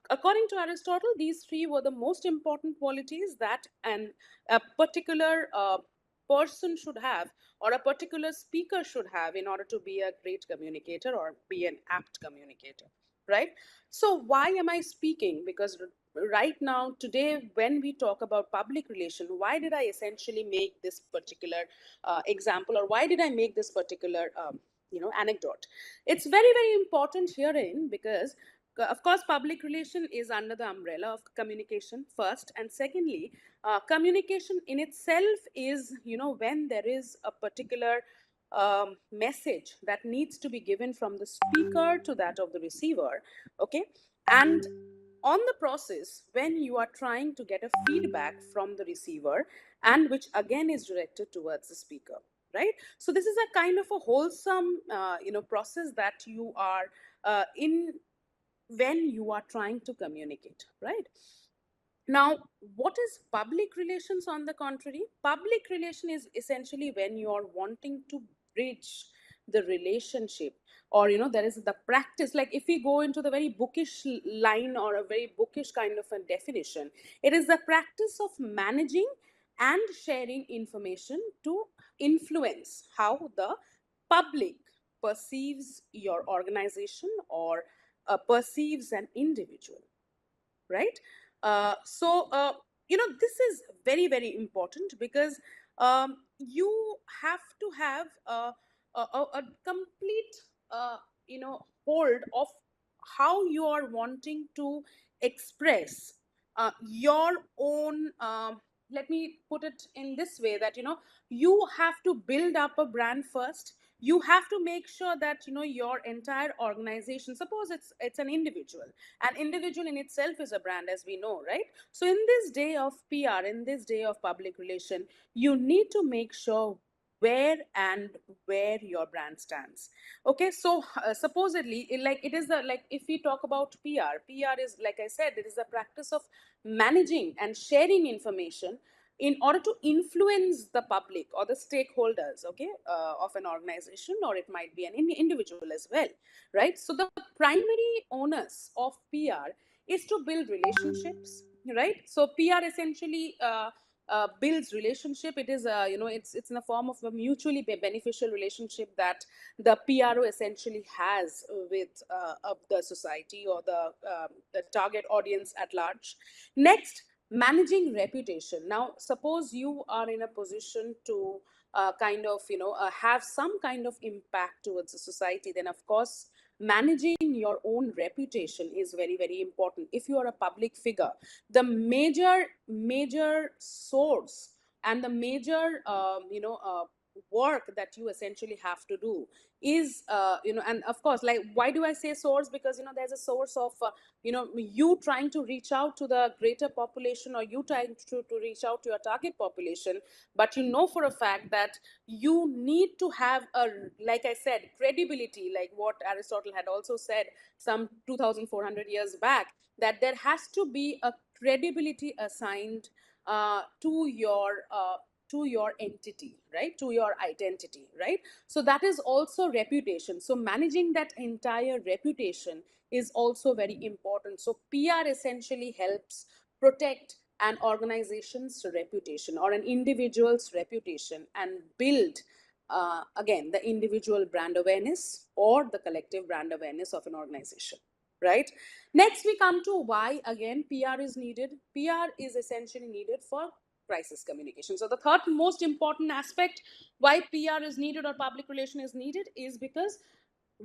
according to Aristotle, these three were the most important qualities that a particular person should have, or a particular speaker should have, in order to be a great communicator or be an apt communicator, right? So why am I speaking? Because right now, today, when we talk about public relation, why did I essentially make this particular example, or why did I make this particular anecdote? It's very, very important herein because of course public relation is under the umbrella of communication first, and secondly, communication in itself is, when there is a particular message that needs to be given from the speaker to that of the receiver, okay? And on the process, when you are trying to get a feedback from the receiver, and which again is directed towards the speaker, right? So this is a kind of a wholesome process that you are in when you are trying to communicate, right? Now, what is public relations on the contrary? Public relation is essentially when you are wanting to bridge the relationship, or there is the practice. Like if we go into the very bookish line, or a very bookish kind of a definition, it is the practice of managing and sharing information to influence how the public perceives your organization, or perceives an individual, right? This is very, very important because you have to have a complete hold of how you are wanting to express your own let me put it in this way, that you have to build up a brand first. You have to make sure that your entire organization, suppose it's an individual. An individual in itself is a brand, as we know, right? So in this day of PR, in this day of public relation, you need to make sure where your brand stands. Okay, so supposedly, like it is the, like if we talk about PR is, like I said, it is the practice of managing and sharing information in order to influence the public or the stakeholders, okay, of an organization, or it might be an individual as well, right? So the primary onus of PR is to build relationships, right? So PR essentially builds relationship. It is it's in the form of a mutually beneficial relationship that the PRO essentially has with the society, or the target audience at large. Next, managing reputation. Now suppose you are in a position to have some kind of impact towards the society, then of course managing your own reputation is very, very important. If you are a public figure, the major source and the major work that you essentially have to do is and of course, like, why do I say source? Because there's a source of you trying to reach out to the greater population, or you trying to reach out to your target population, but for a fact that you need to have a, like I said, credibility, like what Aristotle had also said some 2400 years back, that there has to be a credibility assigned to your entity, right, to your identity, right? So that is also reputation. So managing that entire reputation is also very important. So PR essentially helps protect an organization's reputation or an individual's reputation and build again the individual brand awareness or the collective brand awareness of an organization, right? Next, we come to why again PR is needed. PR is essentially needed for crisis communication. So the third most important aspect why PR is needed or public relation is needed is because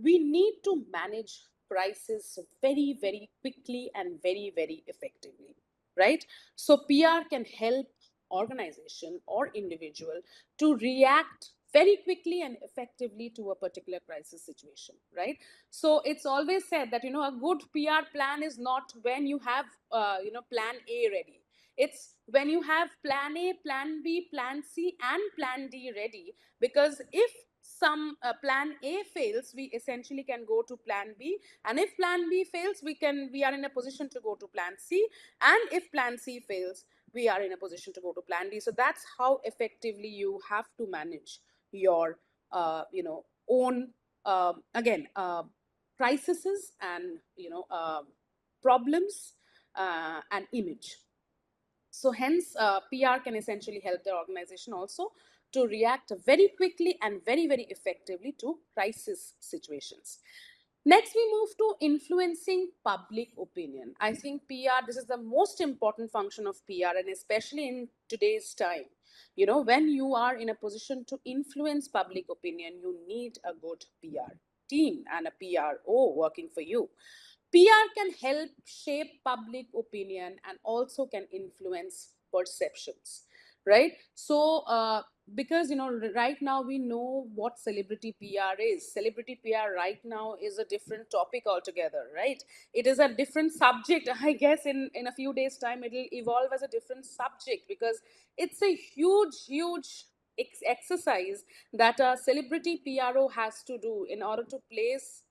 we need to manage crisis very, very quickly and very, very effectively, right? So PR can help organization or individual to react very quickly and effectively to a particular crisis situation, right? So it's always said that a good PR plan is not when you have plan A ready. It's when you have plan A, plan B, plan C, and plan D ready. Because if some plan A fails, we essentially can go to plan B, and if plan B fails, we are in a position to go to plan C, and if plan C fails, we are in a position to go to plan D. So that's how effectively you have to manage your own again crises and problems and image. So hence PR can essentially help the organization also to react very quickly and very, very effectively to crisis situations. Next, we move to influencing public opinion. I think PR, this is the most important function of PR, and especially in today's time. When you are in a position to influence public opinion, you need a good PR team and a PRO working for you. PR can help shape public opinion and also can influence perceptions, right? So, because right now we know what celebrity PR is. Celebrity PR right now is a different topic altogether, right? It is a different subject. I guess in a few days' time it will evolve as a different subject, because it's a huge exercise that a celebrity PRO has to do in order to place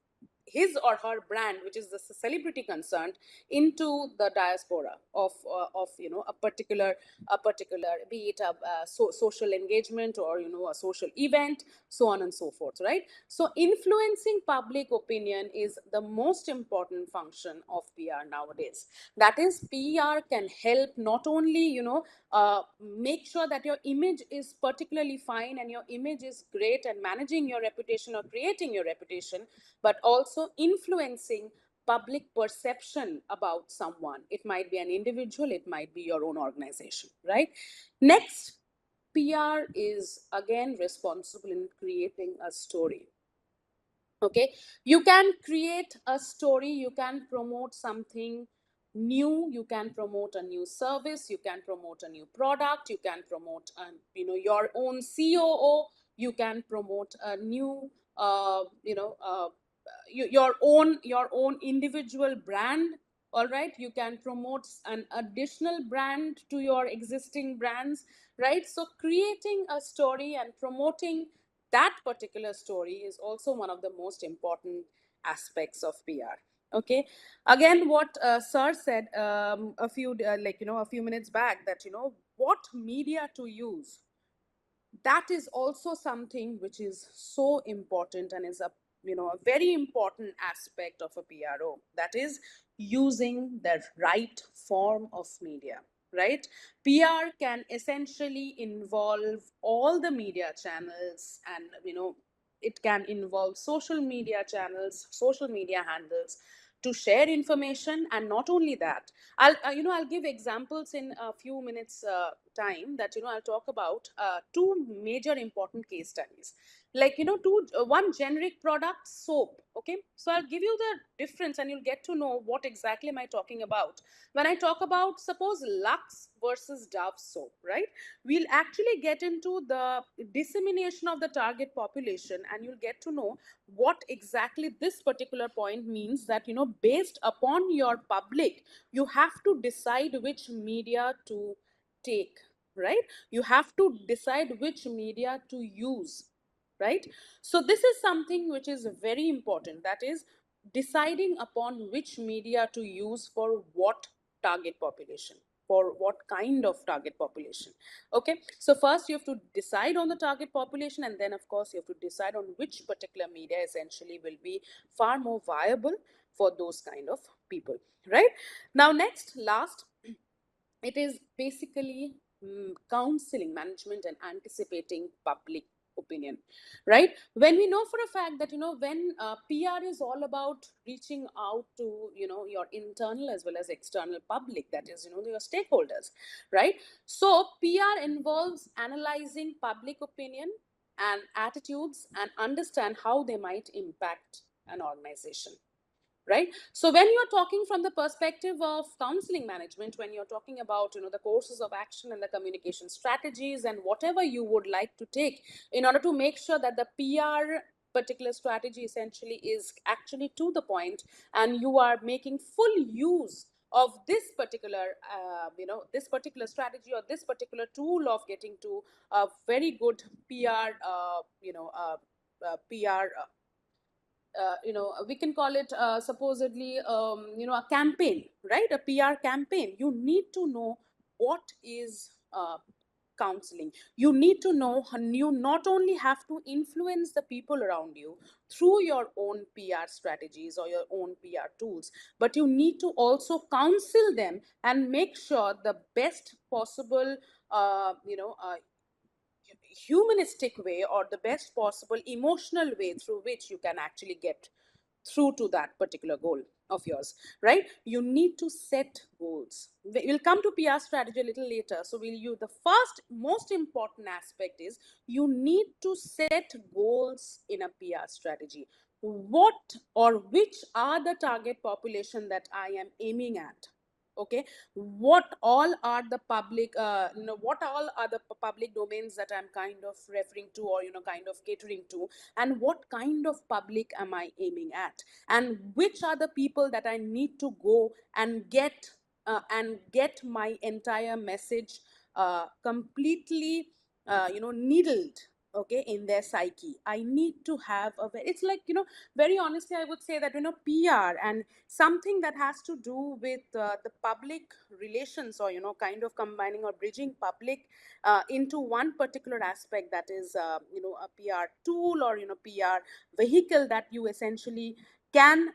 his or her brand, which is the celebrity concerned, into the diaspora of a particular, be it a social engagement or a social event, so on and so forth, right? So influencing public opinion is the most important function of PR nowadays. That is, PR can help not only make sure that your image is particularly fine and your image is great and managing your reputation or creating your reputation, but also influencing public perception about someone. It might be an individual, it might be your own organization, right? Next, PR is again responsible in creating a story. Okay, you can create a story, you can promote something new, you can promote a new service, you can promote a new product, you can promote your own COO, you can promote a new your own individual brand. All right, you can promote an additional brand to your existing brands, right? So creating a story and promoting that particular story is also one of the most important aspects of PR. Okay, again, what sir said a few minutes back, that what media to use, that is also something which is so important and is a very important aspect of a PRO. That is using the right form of media, right? PR can essentially involve all the media channels, and it can involve social media channels, social media handles, to share information. And not only that, I'll give examples in a few minutes time, that I'll talk about two major important case studies. like one generic product, soap. Okay, so I'll give you the difference and you'll get to know what exactly am I talking about when I talk about, suppose, Lux versus Dove soap, right? We'll actually get into the dissemination of the target population and you'll get to know what exactly this particular point means, that based upon your public, you have to decide which media to take, right? You have to decide which media to use, right? So this is something which is very important, that is deciding upon which media to use for what target population, for what kind of target population. Okay, so first you have to decide on the target population, and then of course you have to decide on which particular media essentially will be far more viable for those kind of people, right? Now next, last, it is basically counseling, management, and anticipating public opinion, right? When we know for a fact that when PR is all about reaching out to your internal as well as external public, that is your stakeholders, right? So PR involves analyzing public opinion and attitudes and understand how they might impact an organization, right? So when you're talking from the perspective of counseling management, when you're talking about the courses of action and the communication strategies and whatever you would like to take in order to make sure that the PR particular strategy essentially is actually to the point, and you are making full use of this particular this particular strategy or this particular tool of getting to a very good PR PR we can call it supposedly a campaign, right? A PR campaign. You need to know what is counseling. You need to know, and you not only have to influence the people around you through your own PR strategies or your own PR tools, but you need to also counsel them and make sure the best possible humanistic way or the best possible emotional way through which you can actually get through to that particular goal of yours, right? You need to set goals. We'll come to PR strategy a little later. So the first most important aspect is you need to set goals in a PR strategy. What or which are the target population that I am aiming at? Okay, what all are the public what all are the public domains that I'm kind of referring to or kind of catering to, and what kind of public am I aiming at, and which are the people that I need to go and get my entire message completely needled, okay, in their psyche. I need to have it's like very honestly I would say that PR and something that has to do with the public relations, or kind of combining or bridging public into one particular aspect, that is a PR tool or PR vehicle that you essentially can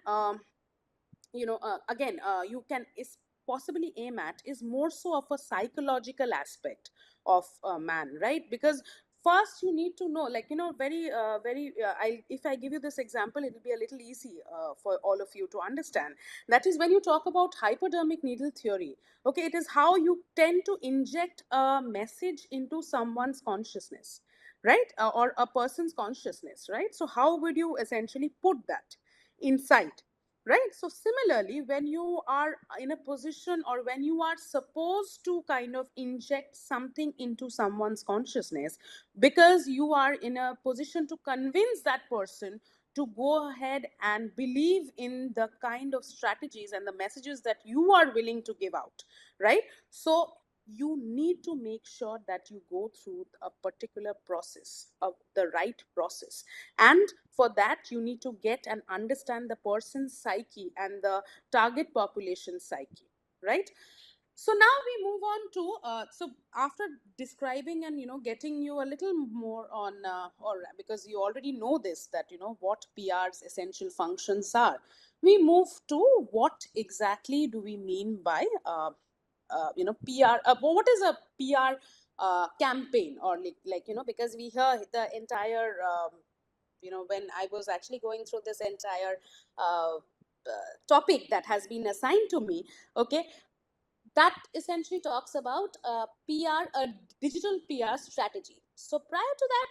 again you can is possibly aim at, is more so of a psychological aspect of a man, right? Because first you need to know, like if I give you this example, it will be a little easy for all of you to understand. That is when you talk about hypodermic needle theory. Okay, it is how you tend to inject a message into someone's consciousness, right? Or a person's consciousness, right? So how would you essentially put that inside, right? So similarly, when you are in a position or when you are supposed to kind of inject something into someone's consciousness, because you are in a position to convince that person to go ahead and believe in the kind of strategies and the messages that you are willing to give out, right? So you need to make sure that you go through a particular process, of the right process, and for that you need to get and understand the person's psyche and the target population psyche, right? So now we move on to so after describing and getting you a little more on or because you already know this, that what PR's essential functions are, we move to what exactly do we mean by PR. What is a PR campaign, or because we hear the entire when I was actually going through this entire topic that has been assigned to me, okay, that essentially talks about PR, a digital PR strategy. So prior to that,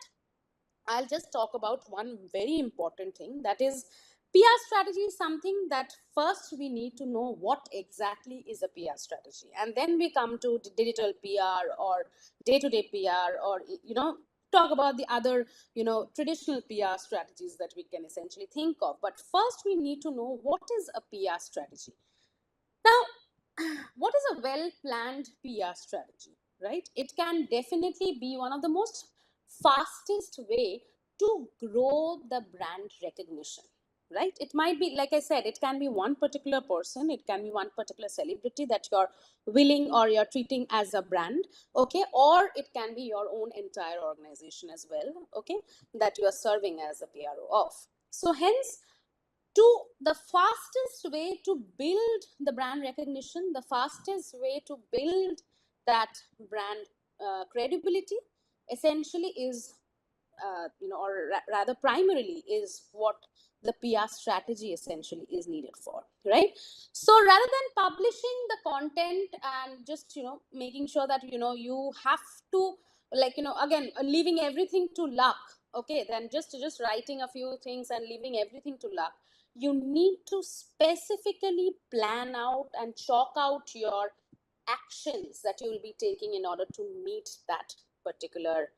I'll just talk about one very important thing, that is PR strategy is something that first we need to know what exactly is a PR strategy, and then we come to digital PR or day-to-day PR, or talk about the other traditional PR strategies that we can essentially think of. But first we need to know what is a PR strategy. Now, what is a well planned PR strategy, right? It can definitely be one of the most fastest way to grow the brand recognition, right? It might be, like I said, it can be one particular person, it can be one particular celebrity that you're willing or you're treating as a brand, okay? Or it can be your own entire organization as well, okay, that you are serving as a PRO of. So, hence, the fastest way to build the brand recognition, the fastest way to build that brand credibility essentially is or rather primarily is what the PR strategy essentially is needed for, right? So rather than publishing the content and just making sure that you have to, like, again, leaving everything to luck, okay, then just writing a few things and leaving everything to luck, you need to specifically plan out and chalk out your actions that you will be taking in order to meet that particular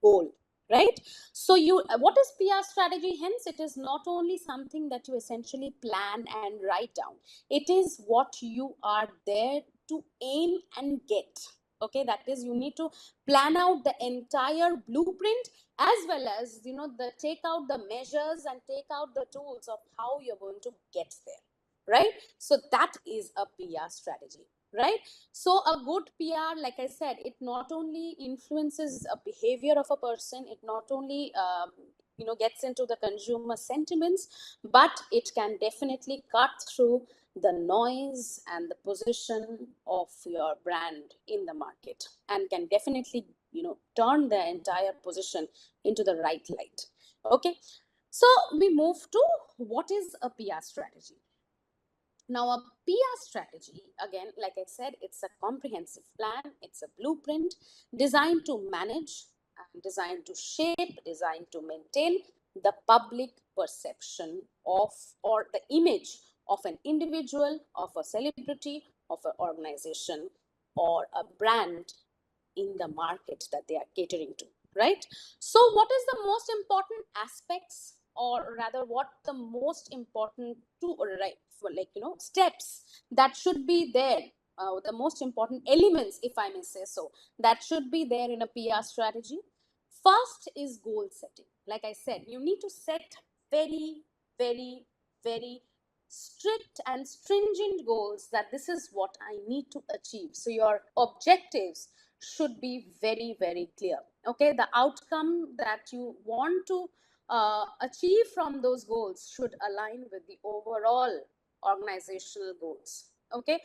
goal, right? So what is PR strategy? Hence, it is not only something that you essentially plan and write down, it is what you are there to aim and get, okay? That is, you need to plan out the entire blueprint, as well as the take out the measures and take out the tools of how you're going to get there, right? So that is a PR strategy, right? So a good PR, like I said, it not only influences a behavior of a person, it not only gets into the consumer sentiments, but it can definitely cut through the noise and the position of your brand in the market, and can definitely turn the entire position into the right light, okay? So we move to what is a PR strategy. Now, a PR strategy, again, like I said, it's a comprehensive plan, it's a blueprint designed to manage, designed to shape, designed to maintain the public perception of, or the image of, an individual, of a celebrity, of an organization, or a brand in the market that they are catering to, right? So what is the most important aspects, or rather what the most important two, or right, for, like, steps that should be there, the most important elements, if I may say so, that should be there in a PR strategy? First is goal setting. Like I said, you need to set very, very, very strict and stringent goals, that this is what I need to achieve. So your objectives should be very, very clear, okay? The outcome that you want to achieve from those goals should align with the overall organizational goals, okay?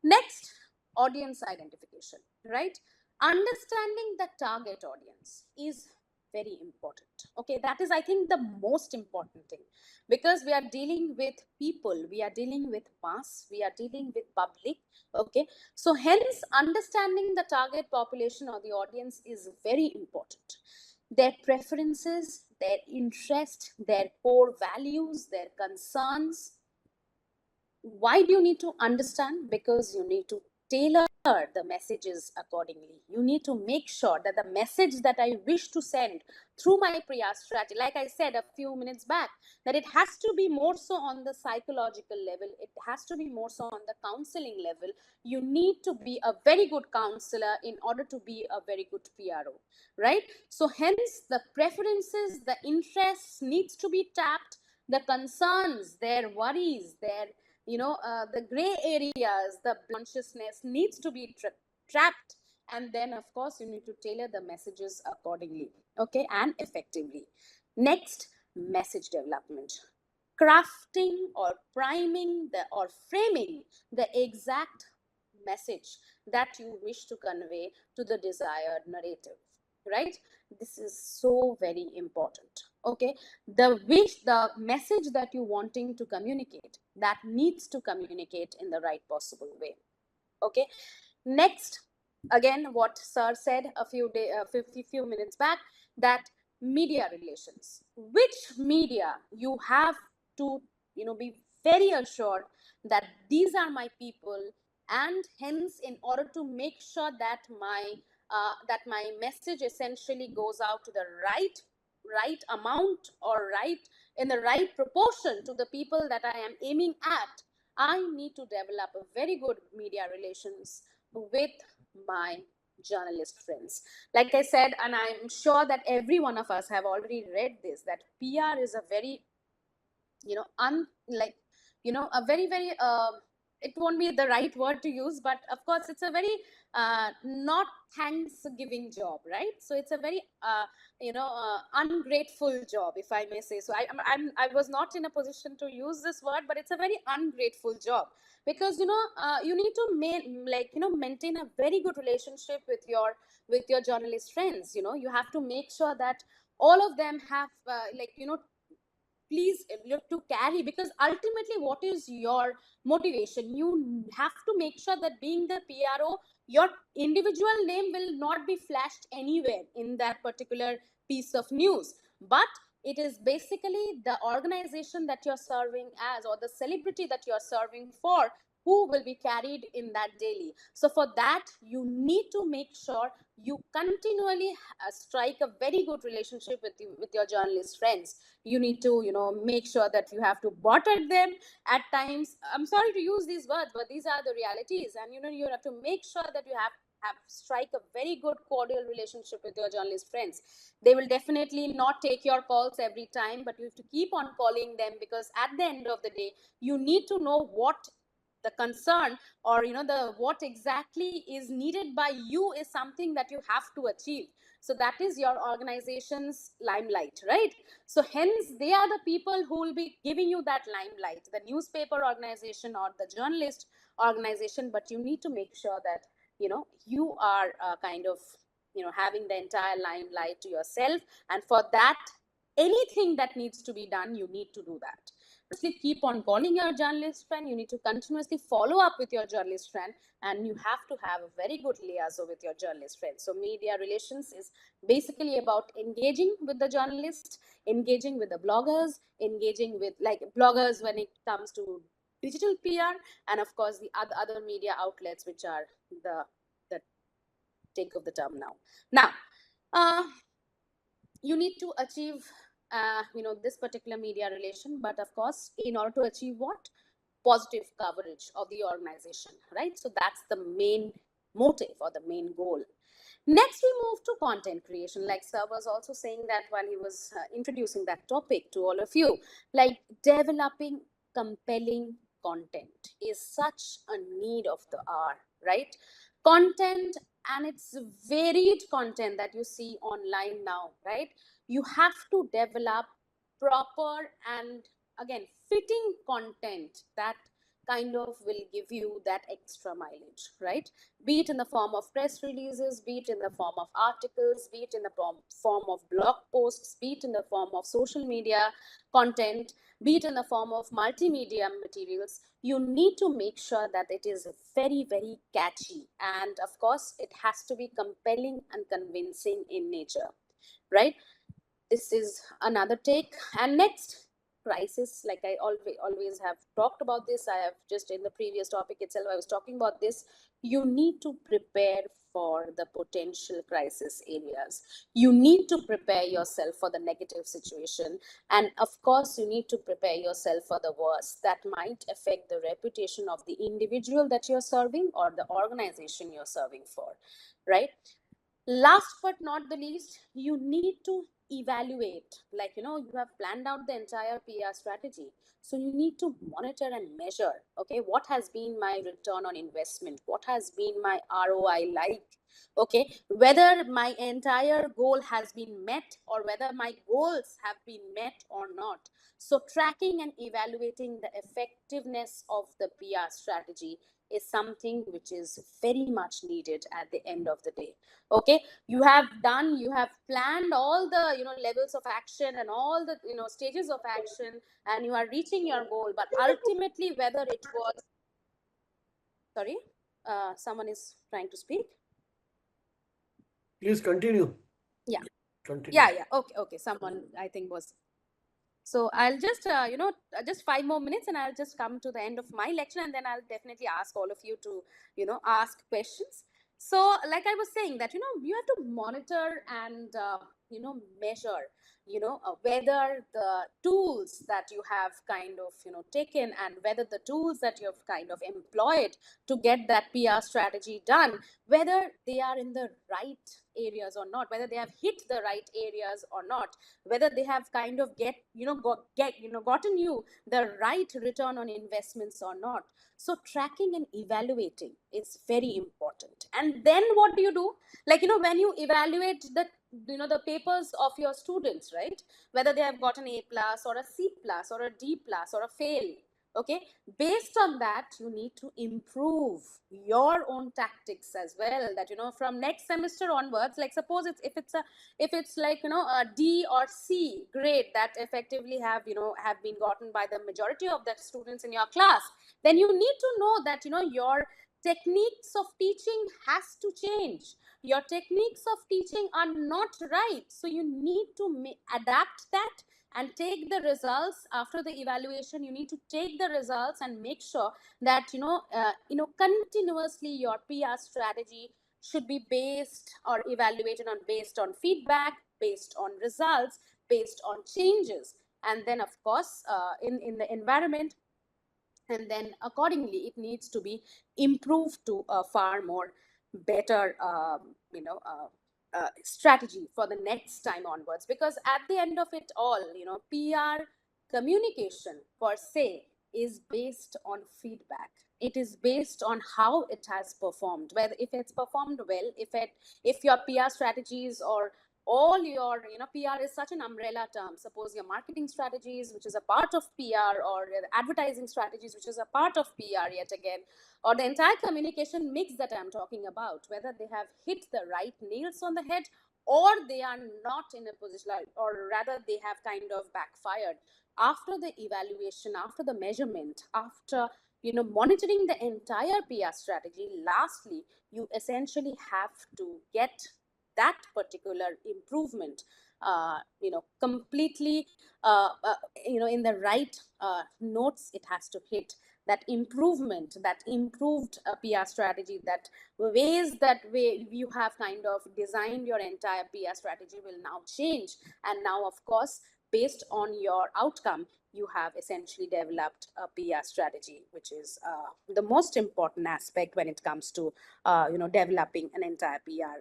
Next, audience identification, right? Understanding the target audience is very important, okay? That is, I think, the most important thing, because we are dealing with people, we are dealing with mass, we are dealing with public, okay? So hence, understanding the target population or the audience is very important. Their preferences, their interest, their core values, their concerns. Why do you need to understand? Because you need to tailor the messages accordingly. You need to make sure that the message that I wish to send through my PR strategy, like I said a few minutes back, that it has to be more so on the psychological level, it has to be more so on the counseling level. You need to be a very good counselor in order to be a very good PRO, right? So hence, the preferences, the interests needs to be tapped, the concerns, their worries, their the gray areas, the consciousness needs to be trapped, and then of course you need to tailor the messages accordingly, okay, and effectively. Next, message development, crafting or priming the, or framing the exact message that you wish to convey to the desired narrative, right? This is so very important, okay? The message that you're wanting to communicate, that needs to communicate in the right possible way, okay? Next, again what sir said a few minutes back, that media relations, which media, you have to be very assured that these are my people, and hence in order to make sure that my message essentially goes out to the right amount, or right in the right proportion to the people that I am aiming at, I need to develop a very good media relations with my journalist friends. Like I said, and I'm sure that every one of us have already read this, that PR is a very, like, a very, very, it won't be the right word to use, but of course it's a very not thanksgiving job, right? So it's a very ungrateful job, if I may say so. I was not in a position to use this word, but it's a very ungrateful job, because you need to maintain a very good relationship with your journalist friends. You have to make sure that all of them have please look to carry, because ultimately what is your motivation? You have to make sure that being the PRO, your individual name will not be flashed anywhere in that particular piece of news, but it is basically the organization that you're serving as, or the celebrity that you're serving for, who will be carried in that daily. So for that, you need to make sure you continually strike a very good relationship with your journalist friends. You need to make sure that you have to butter them at times. I'm sorry to use these words, but these are the realities, and you have to make sure that you have strike a very good cordial relationship with your journalist friends. They will definitely not take your calls every time, but you have to keep on calling them, because at the end of the day, you need to know what the concern, or the what exactly is needed by you, is something that you have to achieve. So that is your organization's limelight, right? So hence they are the people who will be giving you that limelight, the newspaper organization or the journalist organization. But you need to make sure that you are kind of having the entire limelight to yourself, and for that, anything that needs to be done, you need to do that. Firstly, keep on calling your journalist friend. You need to continuously follow up with your journalist friend, and you have to have a very good liaison with your journalist friend. So media relations is basically about engaging with the journalist, engaging with the bloggers, engaging with like bloggers when it comes to digital PR, and of course the other media outlets, which are the take of the term now. Now, you need to achieve this particular media relation, but of course, in order to achieve what? Positive coverage of the organization, right? So that's the main motive or the main goal. Next, we move to content creation. Like sir was also saying that while he was introducing that topic to all of you, like developing compelling content is such a need of the hour, right? Content, and it's varied content that you see online now, right? You have to develop proper and again fitting content that kind of will give you that extra mileage, right? Be it in the form of press releases, be it in the form of articles, be it in the form of blog posts, be it in the form of social media content, be it in the form of multimedia materials. You need to make sure that it is very, very catchy, and of course it has to be compelling and convincing in nature, right? This is another take. And next, crisis. Like I always have talked about this. I have just in the previous topic itself, I was talking about this. You need to prepare for the potential crisis areas. You need to prepare yourself for the negative situation, and of course you need to prepare yourself for the worst that might affect the reputation of the individual that you're serving or the organization you're serving for, right? Last but not the least, you need to evaluate, like you have planned out the entire PR strategy, so you need to monitor and measure, okay, what has been my return on investment, what has been my ROI, like, okay, whether my entire goal has been met or whether my goals have been met or not. So tracking and evaluating the effectiveness of the PR strategy is something which is very much needed at the end of the day. Okay, you have planned all the levels of action and all the stages of action, and you are reaching your goal, but ultimately whether it was, sorry, someone is trying to speak. Please continue. Yeah. Continue. Yeah. Okay. Someone I think was. So I'll just, just 5 more minutes, and I'll just come to the end of my lecture, and then I'll definitely ask all of you to, ask questions. So, like I was saying, that you have to monitor and measure, whether the tools that you have kind of taken, and whether the tools that you have kind of employed to get that PR strategy done, whether they are in the right areas or not, whether they have hit the right areas or not, whether they have kind of gotten you the right return on investments or not. So tracking and evaluating is very important. And then what do? Like, when you evaluate the papers of your students, right, whether they have got an A plus or a C plus or a D plus or a fail, okay, based on that you need to improve your own tactics as well, that from next semester onwards, like suppose if it's like a D or C grade that effectively have been gotten by the majority of the students in your class, then you need to know that your techniques of teaching has to change. Your techniques of teaching are not right, so you need to adapt that and take the results after the evaluation. You need to take the results and make sure that continuously your PR strategy should be based or evaluated on based on feedback, based on results, based on changes, and then of course in the environment, and then accordingly it needs to be improved to a far more better strategy for the next time onwards. Because at the end of it all, PR communication per se is based on feedback. It is based on how it has performed, whether if it's performed well, if your PR strategies or all your PR is such an umbrella term. Suppose your marketing strategies, which is a part of PR, or advertising strategies, which is a part of PR yet again, or the entire communication mix that I'm talking about, whether they have hit the right nails on the head, or they are not in a position, or rather they have kind of backfired. After the evaluation, after the measurement, after monitoring the entire PR strategy, lastly you essentially have to get that particular improvement completely in the right notes. It has to hit that improvement, that improved PR strategy, that way you have kind of designed your entire PR strategy will now change. And now of course, based on your outcome, you have essentially developed a PR strategy, which is the most important aspect when it comes to developing an entire PR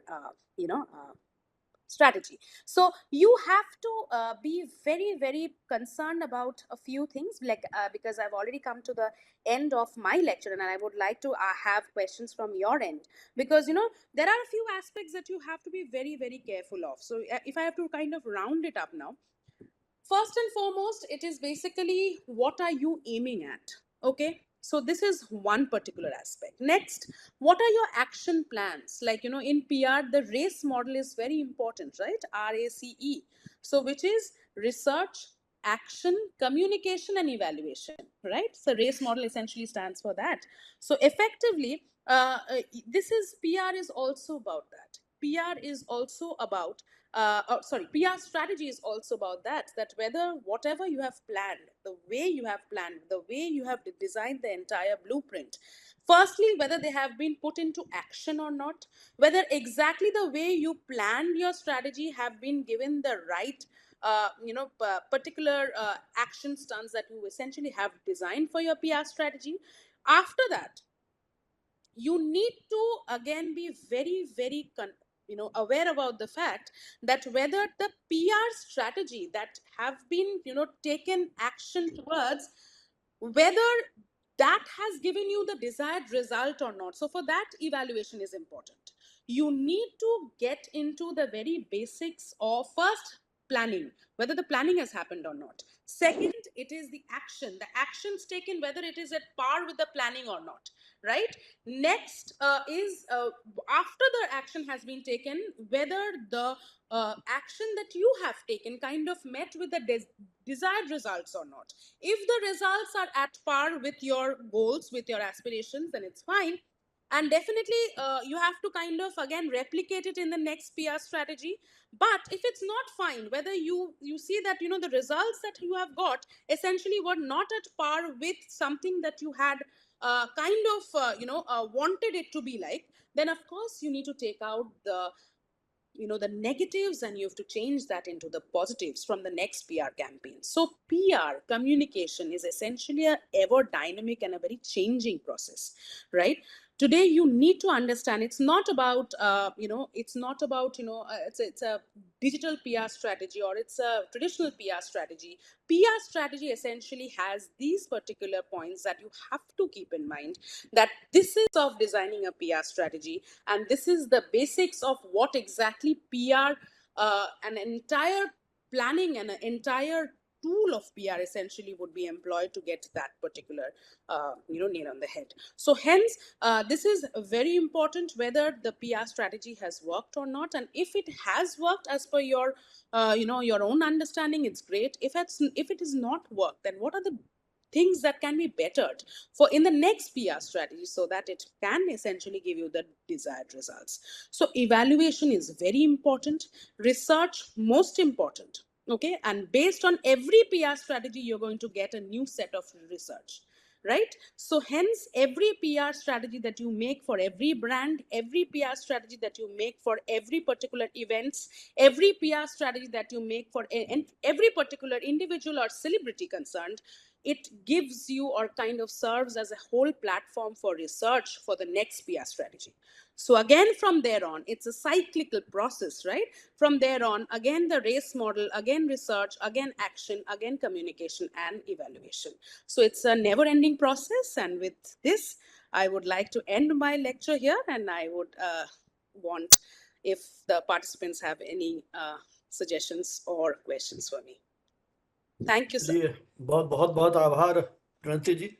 strategy. So you have to be very, very concerned about a few things, like because I've already come to the end of my lecture, and I would like to have questions from your end, because there are a few aspects that you have to be very, very careful of. So if I have to kind of round it up now, first and foremost, it is basically what are you aiming at? Okay, so this is one particular aspect. Next, what are your action plans? Like in PR, the RACE model is very important, right? RACE. So which is research, action, communication, and evaluation, right? So RACE model essentially stands for that. So effectively, this is PR is also about that. PR is also about PR strategy is also about that whether whatever you have planned, the way you have planned, the way you have designed the entire blueprint, firstly, whether they have been put into action or not, whether exactly the way you planned your strategy have been given the right particular action stunts that you essentially have designed for your PR strategy. After that, you need to again be very, very aware about the fact that whether the PR strategy that have been taken action towards, whether that has given you the desired result or not. So for that, evaluation is important. You need to get into the very basics of first planning, whether the planning has happened or not. Second, it is the actions taken, whether it is at par with the planning or not, right? Next is after the action has been taken, whether the action that you have taken kind of met with the desired results or not. If the results are at par with your goals, with your aspirations, then it's fine. and definitely you have to kind of again replicate it in the next PR strategy. But if it's not fine, whether you see that the results that you have got essentially were not at par with something that you had kind of wanted it to be like, then of course you need to take out the negatives, and you have to change that into the positives from the next PR campaign. So PR communication is essentially a ever dynamic and a very changing process, right? Today you need to understand it's not about it's a digital PR strategy or it's a traditional PR strategy. PR strategy essentially has these particular points that you have to keep in mind, that this is of designing a PR strategy, and this is the basics of what exactly PR, an entire planning and an entire tool of PR essentially would be employed to get that particular nail on the head. So hence this is very important, whether the PR strategy has worked or not, and if it has worked as per your your own understanding, it's great. If it is not worked, then what are the things that can be bettered for in the next PR strategy so that it can essentially give you the desired results. So evaluation is very important, research most important. Okay, and based on every PR strategy, you're going to get a new set of research, right? So hence every PR strategy that you make for every brand, every PR strategy that you make for every particular events, every PR strategy that you make for every particular individual or celebrity concerned, it gives you or kind of serves as a whole platform for research for the next PR strategy. So again, from there on, it's a cyclical process, right? From there on, again, the race model, again, research, again, action, again, communication and evaluation. So it's a never ending process. And with this, I would like to end my lecture here, and I would want if the participants have any suggestions or questions for me. Thank you, sir. जी, बहुत आभार प्रणति जी,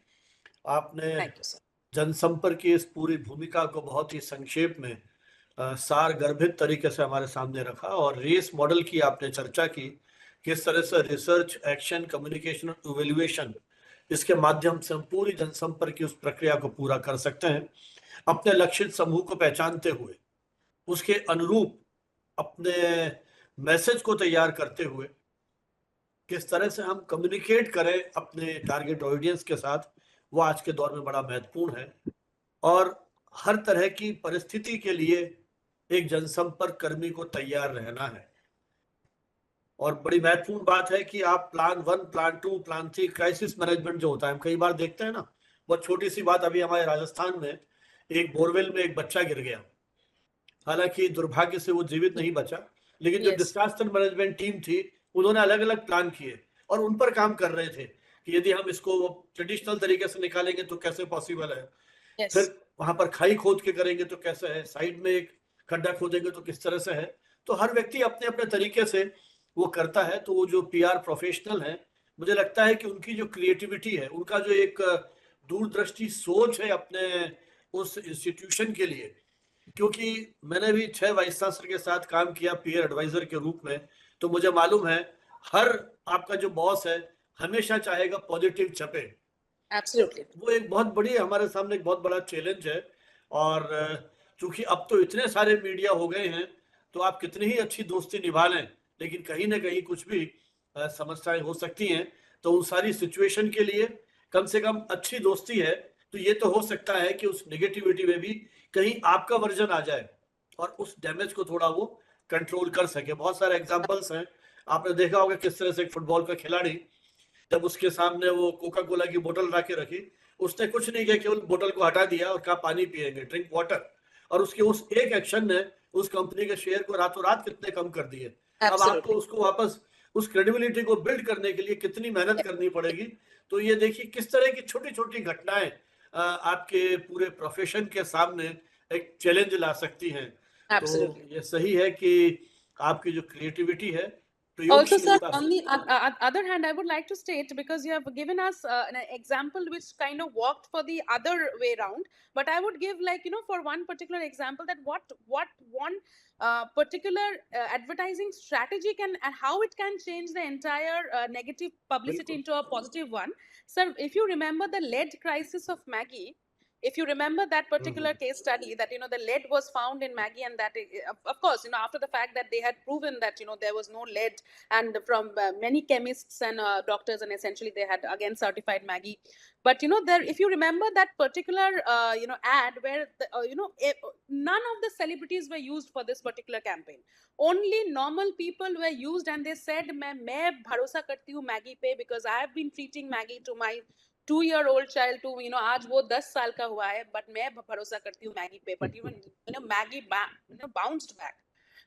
आपने Thank you, sir. जनसंपर्क की इस पूरी भूमिका को बहुत ही संक्षेप में सार गर्भित तरीके से हमारे सामने रखा, और रेस मॉडल की आपने चर्चा की, किस तरह से रिसर्च, एक्शन, कम्युनिकेशन और इवैल्यूएशन, इसके माध्यम से हम पूरी जनसंपर्क की उस प्रक्रिया को पूरा कर सकते हैं, अपने लक्षित समूह को पहचानते हुए, उसके अनुरूप अपने मैसेज को तैयार करते हुए किस तरह से हम कम्युनिकेट करें अपने टारगेट ऑडियंस के साथ, वो आज के दौर में बड़ा महत्वपूर्ण है। और हर तरह की परिस्थिति के लिए एक जनसंपर्क कर्मी को तैयार रहना है। और बड़ी महत्वपूर्ण बात है कि आप plan 1, plan 2, plan 3, crisis management जो होता है, हम कई बार देखते हैं ना, बहुत छोटी सी बात, अभी हमारे राजस्थान में एक बोरवेल में एक बच्चा गिर गया, हालांकि दुर्भाग्य से वो जीवित नहीं बचा, लेकिन जो डिजास्टर मैनेजमेंट टीम थी, उन्होंने अलग अलग प्लान किए और उन पर काम कर रहे थे कि यदि हम इसको ट्रेडिशनल तरीके से निकालेंगे तो कैसे पॉसिबल है, फिर वहां पर खाई खोद के करेंगे तो कैसे है, साइड में एक खड्डा खोदेंगे तो किस तरह से है। तो हर व्यक्ति अपने अपने तरीके से वो करता है। तो वो जो पीआर प्रोफेशनल है, मुझे लगता है कि उनकी जो क्रिएटिविटी है, उनका जो एक दूरदृष्टि सोच है अपने उस इंस्टीट्यूशन के लिए, क्योंकि मैंने भी 6 वाइस चांसलर के साथ काम किया पीयर एडवाइजर के रूप में, तो मुझे मालूम है हर आपका जो बॉस है हमेशा चाहेगा पॉजिटिव छपे। Absolutely. वो एक बहुत बड़ी हमारे सामने एक बहुत बड़ा चैलेंज है। और चूंकि अब तो इतने सारे मीडिया हो गए हैं, तो आप कितनी ही अच्छी दोस्ती निभा लें, लेकिन कहीं ना कहीं कुछ भी समस्याएं हो सकती हैं। तो उन सारी सिचुएशन के लिए कम से कम अच्छी दोस्ती है, तो ये तो हो सकता है कि उस नेगेटिविटी में भी कहीं आपका वर्जन आ जाए और उस डैमेज को थोड़ा वो कंट्रोल कर सके। बहुत सारे एग्जांपल्स हैं, आपने देखा होगा किस तरह से एक फुटबॉल का खिलाड़ी, जब उसके सामने वो कोका कोला की बोतल ला के रखी, उसने कुछ नहीं किया, केवल बोतल को हटा दिया और कहा पानी पिएंगे, ड्रिंक वाटर। और उसके उस एक एक्शन ने उस कंपनी के शेयर को रातों रात कितने कम कर दिए। अब आपको उसको वापस उस क्रेडिबिलिटी को बिल्ड करने के लिए कितनी मेहनत करनी पड़ेगी। तो ये देखिए किस तरह की छोटी छोटी घटनाएं आपके पूरे प्रोफेशन के सामने एक चैलेंज ला सकती हैं। तो ये सही है कि आपकी जो क्रिएटिविटी है। Also, sir, on the other hand, I would like to state, because you have given us an example which kind of worked for the other way around, but I would give, like, for one particular example, that what one particular advertising strategy can, and how it can change the entire negative publicity into a positive one. Sir, if you remember the lead crisis of Maggie, If you remember that particular case study, that the lead was found in Maggi, and that of course after the fact that they had proven that there was no lead, and from many chemists and doctors, and essentially they had again certified Maggi. But there, if you remember that particular ad where none of the celebrities were used for this particular campaign, only normal people were used, and they said मैं भरोसा करती हूँ Maggi पे, because I have been treating Maggi to my 2-year-old child to आज वो 10 साल का हुआ है, but मैं भरोसा करती हूँ Maggi पे. But even Maggi bounced back.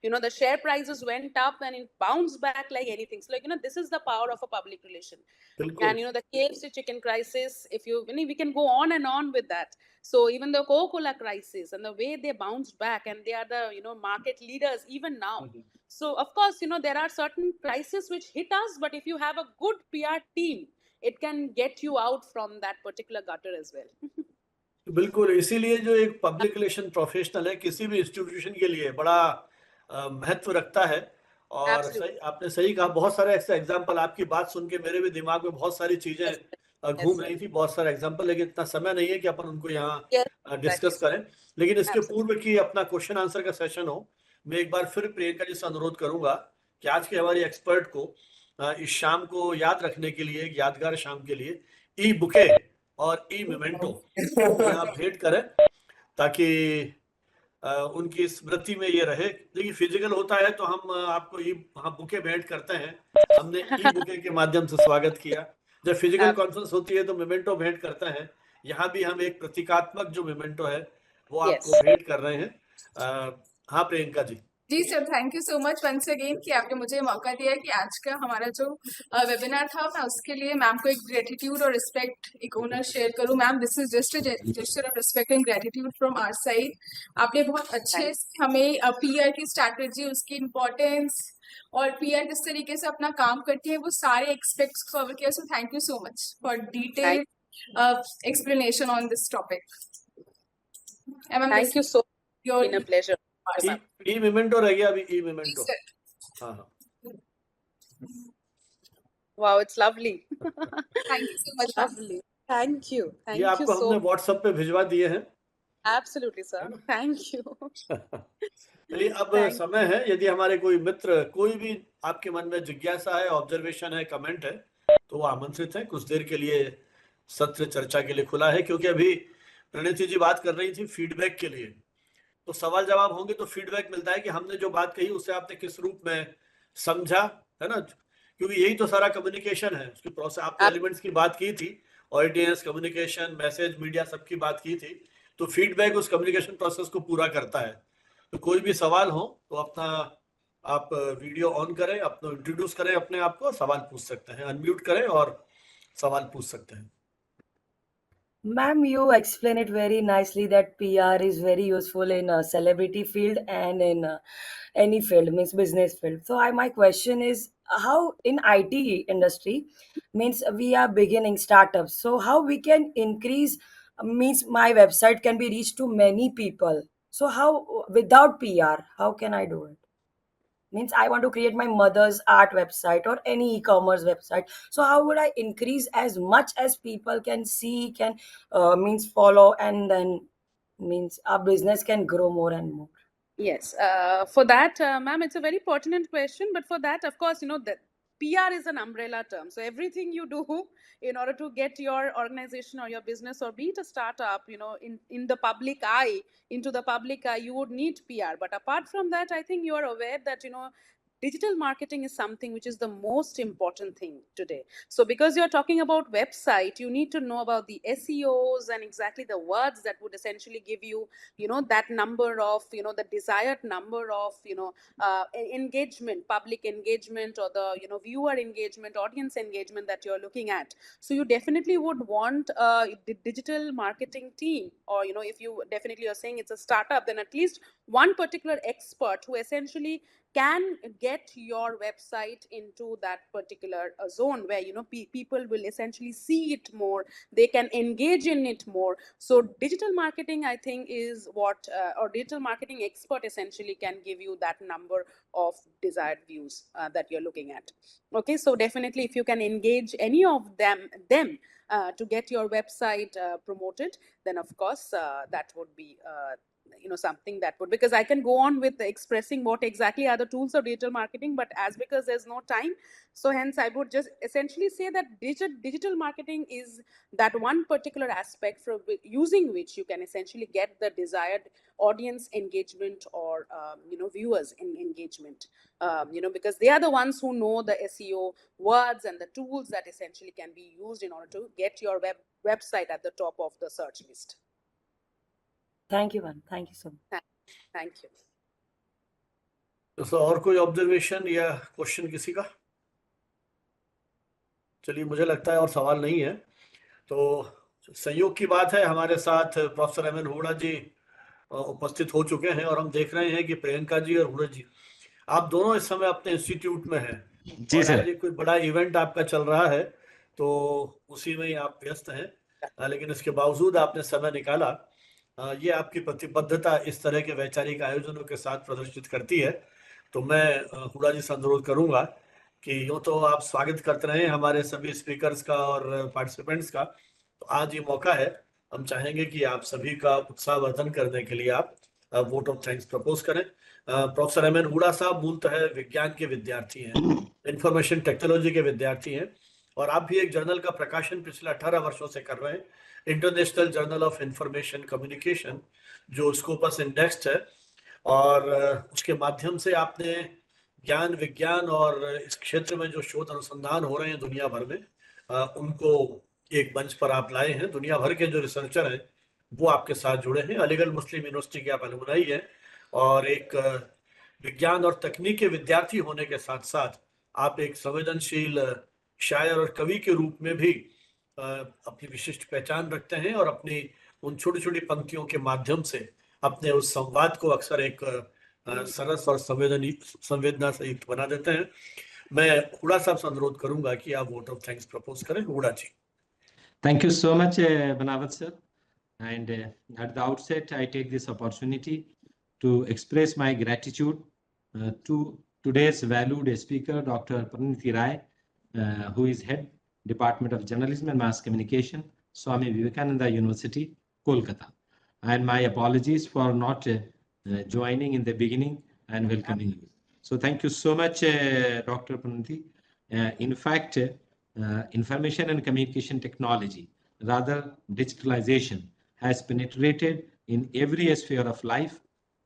The share prices went up and it bounced back like anything. So this is the power of a public relation. And the KFC chicken crisis, we can go on and on with that. So even the Coca-Cola crisis, and the way they bounced back, and they are the market leaders even now. So of course there are certain crises which hit us, but if you have a good PR team, it can get you out from that particular gutter as well. बिल्कुल, इसीलिए जो एक public relation professional है किसी भी institution के लिए बड़ा महत्व रखता है. और सही, आपने सही कहा. बहुत सारे ऐसे एग्जांपल, आपकी बात सुन के मेरे भी दिमाग में बहुत सारी चीजें घूम रही थी, बहुत सारे एग्जांपल, लेकिन इतना समय नहीं है कि अपन उनको यहाँ डिस्कस करें. लेकिन इसके पूर्व की अपना क्वेश्चन आंसर का सेशन हो, मैं एक बार फिर प्रियंका जी से अनुरोध करूंगा कि आज की हमारी एक्सपर्ट को इस शाम को याद रखने के लिए, एक यादगार शाम के लिए, ई बुके और ई मोमेंटो आप भेंट करें, ताकि उनकी स्मृति में ये रहे. देखिए, फिजिकल होता है तो हम आपको बुके भेंट करते हैं. हमने ई बुके के माध्यम से स्वागत किया. जब फिजिकल कॉन्फ्रेंस होती है तो मोमेंटो भेंट करते हैं. यहाँ भी हम एक प्रतीकात्मक जो मोमेंटो है वो आपको भेंट कर रहे हैं. हाँ प्रियंका जी. जी sir, thank you so much once again कि आपने मुझे मौका दिया कि आज का हमारा जो वेबिनार था, मैं उसके लिए मैम को एक ग्रेटिट्यूड और रिस्पेक्ट, एक ऑनर शेयर करूं. Ma'am, this is just a gesture of respect and gratitude from our side. आपने बहुत अच्छे से हमें पीआर की स्ट्रैटेजी, उसकी इम्पोर्टेंस और पीआर किस तरीके से अपना काम करती है, वो सारे एक्सपेक्ट्स कवर किया. So thank you so much for detail explanation on this topic. Thank you so much, it's a pleasure. E memento रह गया अभी. ई मोमेंटो. हाँ. Wow, it's lovely. Thank you so much. Lovely. Thank you. Thank ये you आपको so हमने WhatsApp पे भिजवा दिए हैं. Absolutely, sir. Thank you. चलिए, अब समय है, यदि हमारे कोई मित्र, कोई भी आपके मन में जिज्ञासा है, ऑब्जर्वेशन है, कमेंट है, तो वो आमंत्रित है. कुछ देर के लिए सत्र चर्चा के लिए खुला है, क्योंकि अभी प्रणीति जी बात कर रही थी फीडबैक के लिए. तो सवाल जवाब होंगे तो फीडबैक मिलता है कि हमने जो बात कही उसे आपने किस रूप में समझा, है ना. क्योंकि यही तो सारा कम्युनिकेशन है, उसकी प्रोसेस. आपने एलिमेंट्स की बात की थी, ऑडियंस, कम्युनिकेशन, मैसेज, मीडिया, सबकी बात की थी. तो फीडबैक उस कम्युनिकेशन प्रोसेस को पूरा करता है. तो कोई भी सवाल हो तो अपना आप वीडियो ऑन करें, अपना इंट्रोड्यूस करें अपने आप को, सवाल पूछ सकते हैं. अनम्यूट करें और सवाल पूछ सकते हैं. Ma'am, you explain it very nicely that PR is very useful in a celebrity field and in any field, means business field. So my question is, how in IT industry, means we are beginning startups. So how we can increase, means my website can be reached to many people. So how, without PR, how can I do it? Means I want to create my mother's art website or any e-commerce website. So how would I increase as much as people can see, can means follow, and then means our business can grow more and more? Yes, for that, ma'am, it's a very pertinent question. But for that, of course, that PR is an umbrella term. So everything you do in order to get your organization or your business, or be it a startup, in the public eye, into the public eye, you would need PR. But apart from that, I think you are aware that, digital marketing is something which is the most important thing today. So because you're talking about website, you need to know about the SEOs and exactly the words that would essentially give you, that number of, the desired number of, engagement, public engagement, or the, viewer engagement, audience engagement that you're looking at. So you definitely would want the digital marketing team, or, if you definitely are saying it's a startup, then at least one particular expert who essentially can get your website into that particular zone where, you know, people will essentially see it more, they can engage in it more. So digital marketing, I think, is what or digital marketing expert essentially can give you that number of desired views that you're looking at. Okay, so definitely if you can engage any of them to get your website promoted, then of course that would be you know, something that would, because I can go on with expressing what exactly are the tools of digital marketing, but as because there's no time, so hence I would just essentially say that digital marketing is that one particular aspect from using which you can essentially get the desired audience engagement or you know, viewers in engagement, you know, because they are the ones who know the SEO words and the tools that essentially can be used in order to get your website at the top of the search list. Thank you, ma'am. Thank you so much. Thank you. तो और कोई observation या question किसी का? चलिए, मुझे लगता है और सवाल नहीं है। तो संयोग की बात है, हमारे साथ प्रोफेसर एम एन हुडा जी उपस्थित हो चुके हैं और हम देख रहे हैं कि प्रियंका जी और हुडा जी, आप दोनों इस समय अपने इंस्टीट्यूट में हैं। जी और सर। आज कोई बड़ा इवेंट आपका चल रहा है, तो उसी में ही आप व्यस्त हैं, लेकिन इसके बावजूद आपने समय निकाला। ये आपकी प्रतिबद्धता इस तरह के वैचारिक आयोजनों के साथ प्रदर्शित करती है। तो मैं हुडा जी से अनुरोध करूंगा कि यूँ तो आप स्वागत करते रहे हमारे सभी स्पीकर्स का और पार्टिसिपेंट्स का, तो आज ये मौका है, हम चाहेंगे कि आप सभी का उत्साहवर्धन करने के लिए आप वोट ऑफ थैंक्स प्रपोज करें। प्रोफेसर एम एन हुडा साहब मूलतः विज्ञान के विद्यार्थी हैं, इंफॉर्मेशन टेक्नोलॉजी के विद्यार्थी हैं, और आप भी एक जर्नल का प्रकाशन पिछले 18 वर्षों से कर रहे हैं, international journal of information communication, जो स्कोपस इंडेक्स्ड है। और उसके माध्यम से आपने ज्ञान विज्ञान और इस क्षेत्र में जो शोध अनुसंधान हो रहे हैं दुनिया भर में, उनको एक मंच पर आप लाए हैं। दुनिया भर के जो रिसर्चर हैं वो आपके साथ जुड़े हैं। अलीगढ़ मुस्लिम यूनिवर्सिटी के आप अलुमनाई हैं और एक विज्ञान और तकनीक के विद्यार्थी होने के साथ साथ आप एक संवेदनशील शायर और कवि के रूप में भी अपनी विशिष्ट पहचान रखते हैं और अपनी उन छोटी छोटी पंक्तियों के माध्यम से अपने उस संवाद को अक्सर एक सरस और संवेदना से युक्त बना देते हैं। मैं हुडा साहब से अनुरोध करूंगा कि आप वोट ऑफ थैंक्स प्रपोज करें। हुडा जी। Thank you so much, Banawat sir. And at the outset, I take this opportunity to express my gratitude to today's valued speaker, Dr. Praniti Rai, who is head Department of Journalism and Mass Communication, Swami Vivekananda University, Kolkata. And my apologies for not joining in the beginning and welcoming you. So thank you so much, Dr. Praniti. In fact, information and communication technology, rather digitalization, has penetrated in every sphere of life.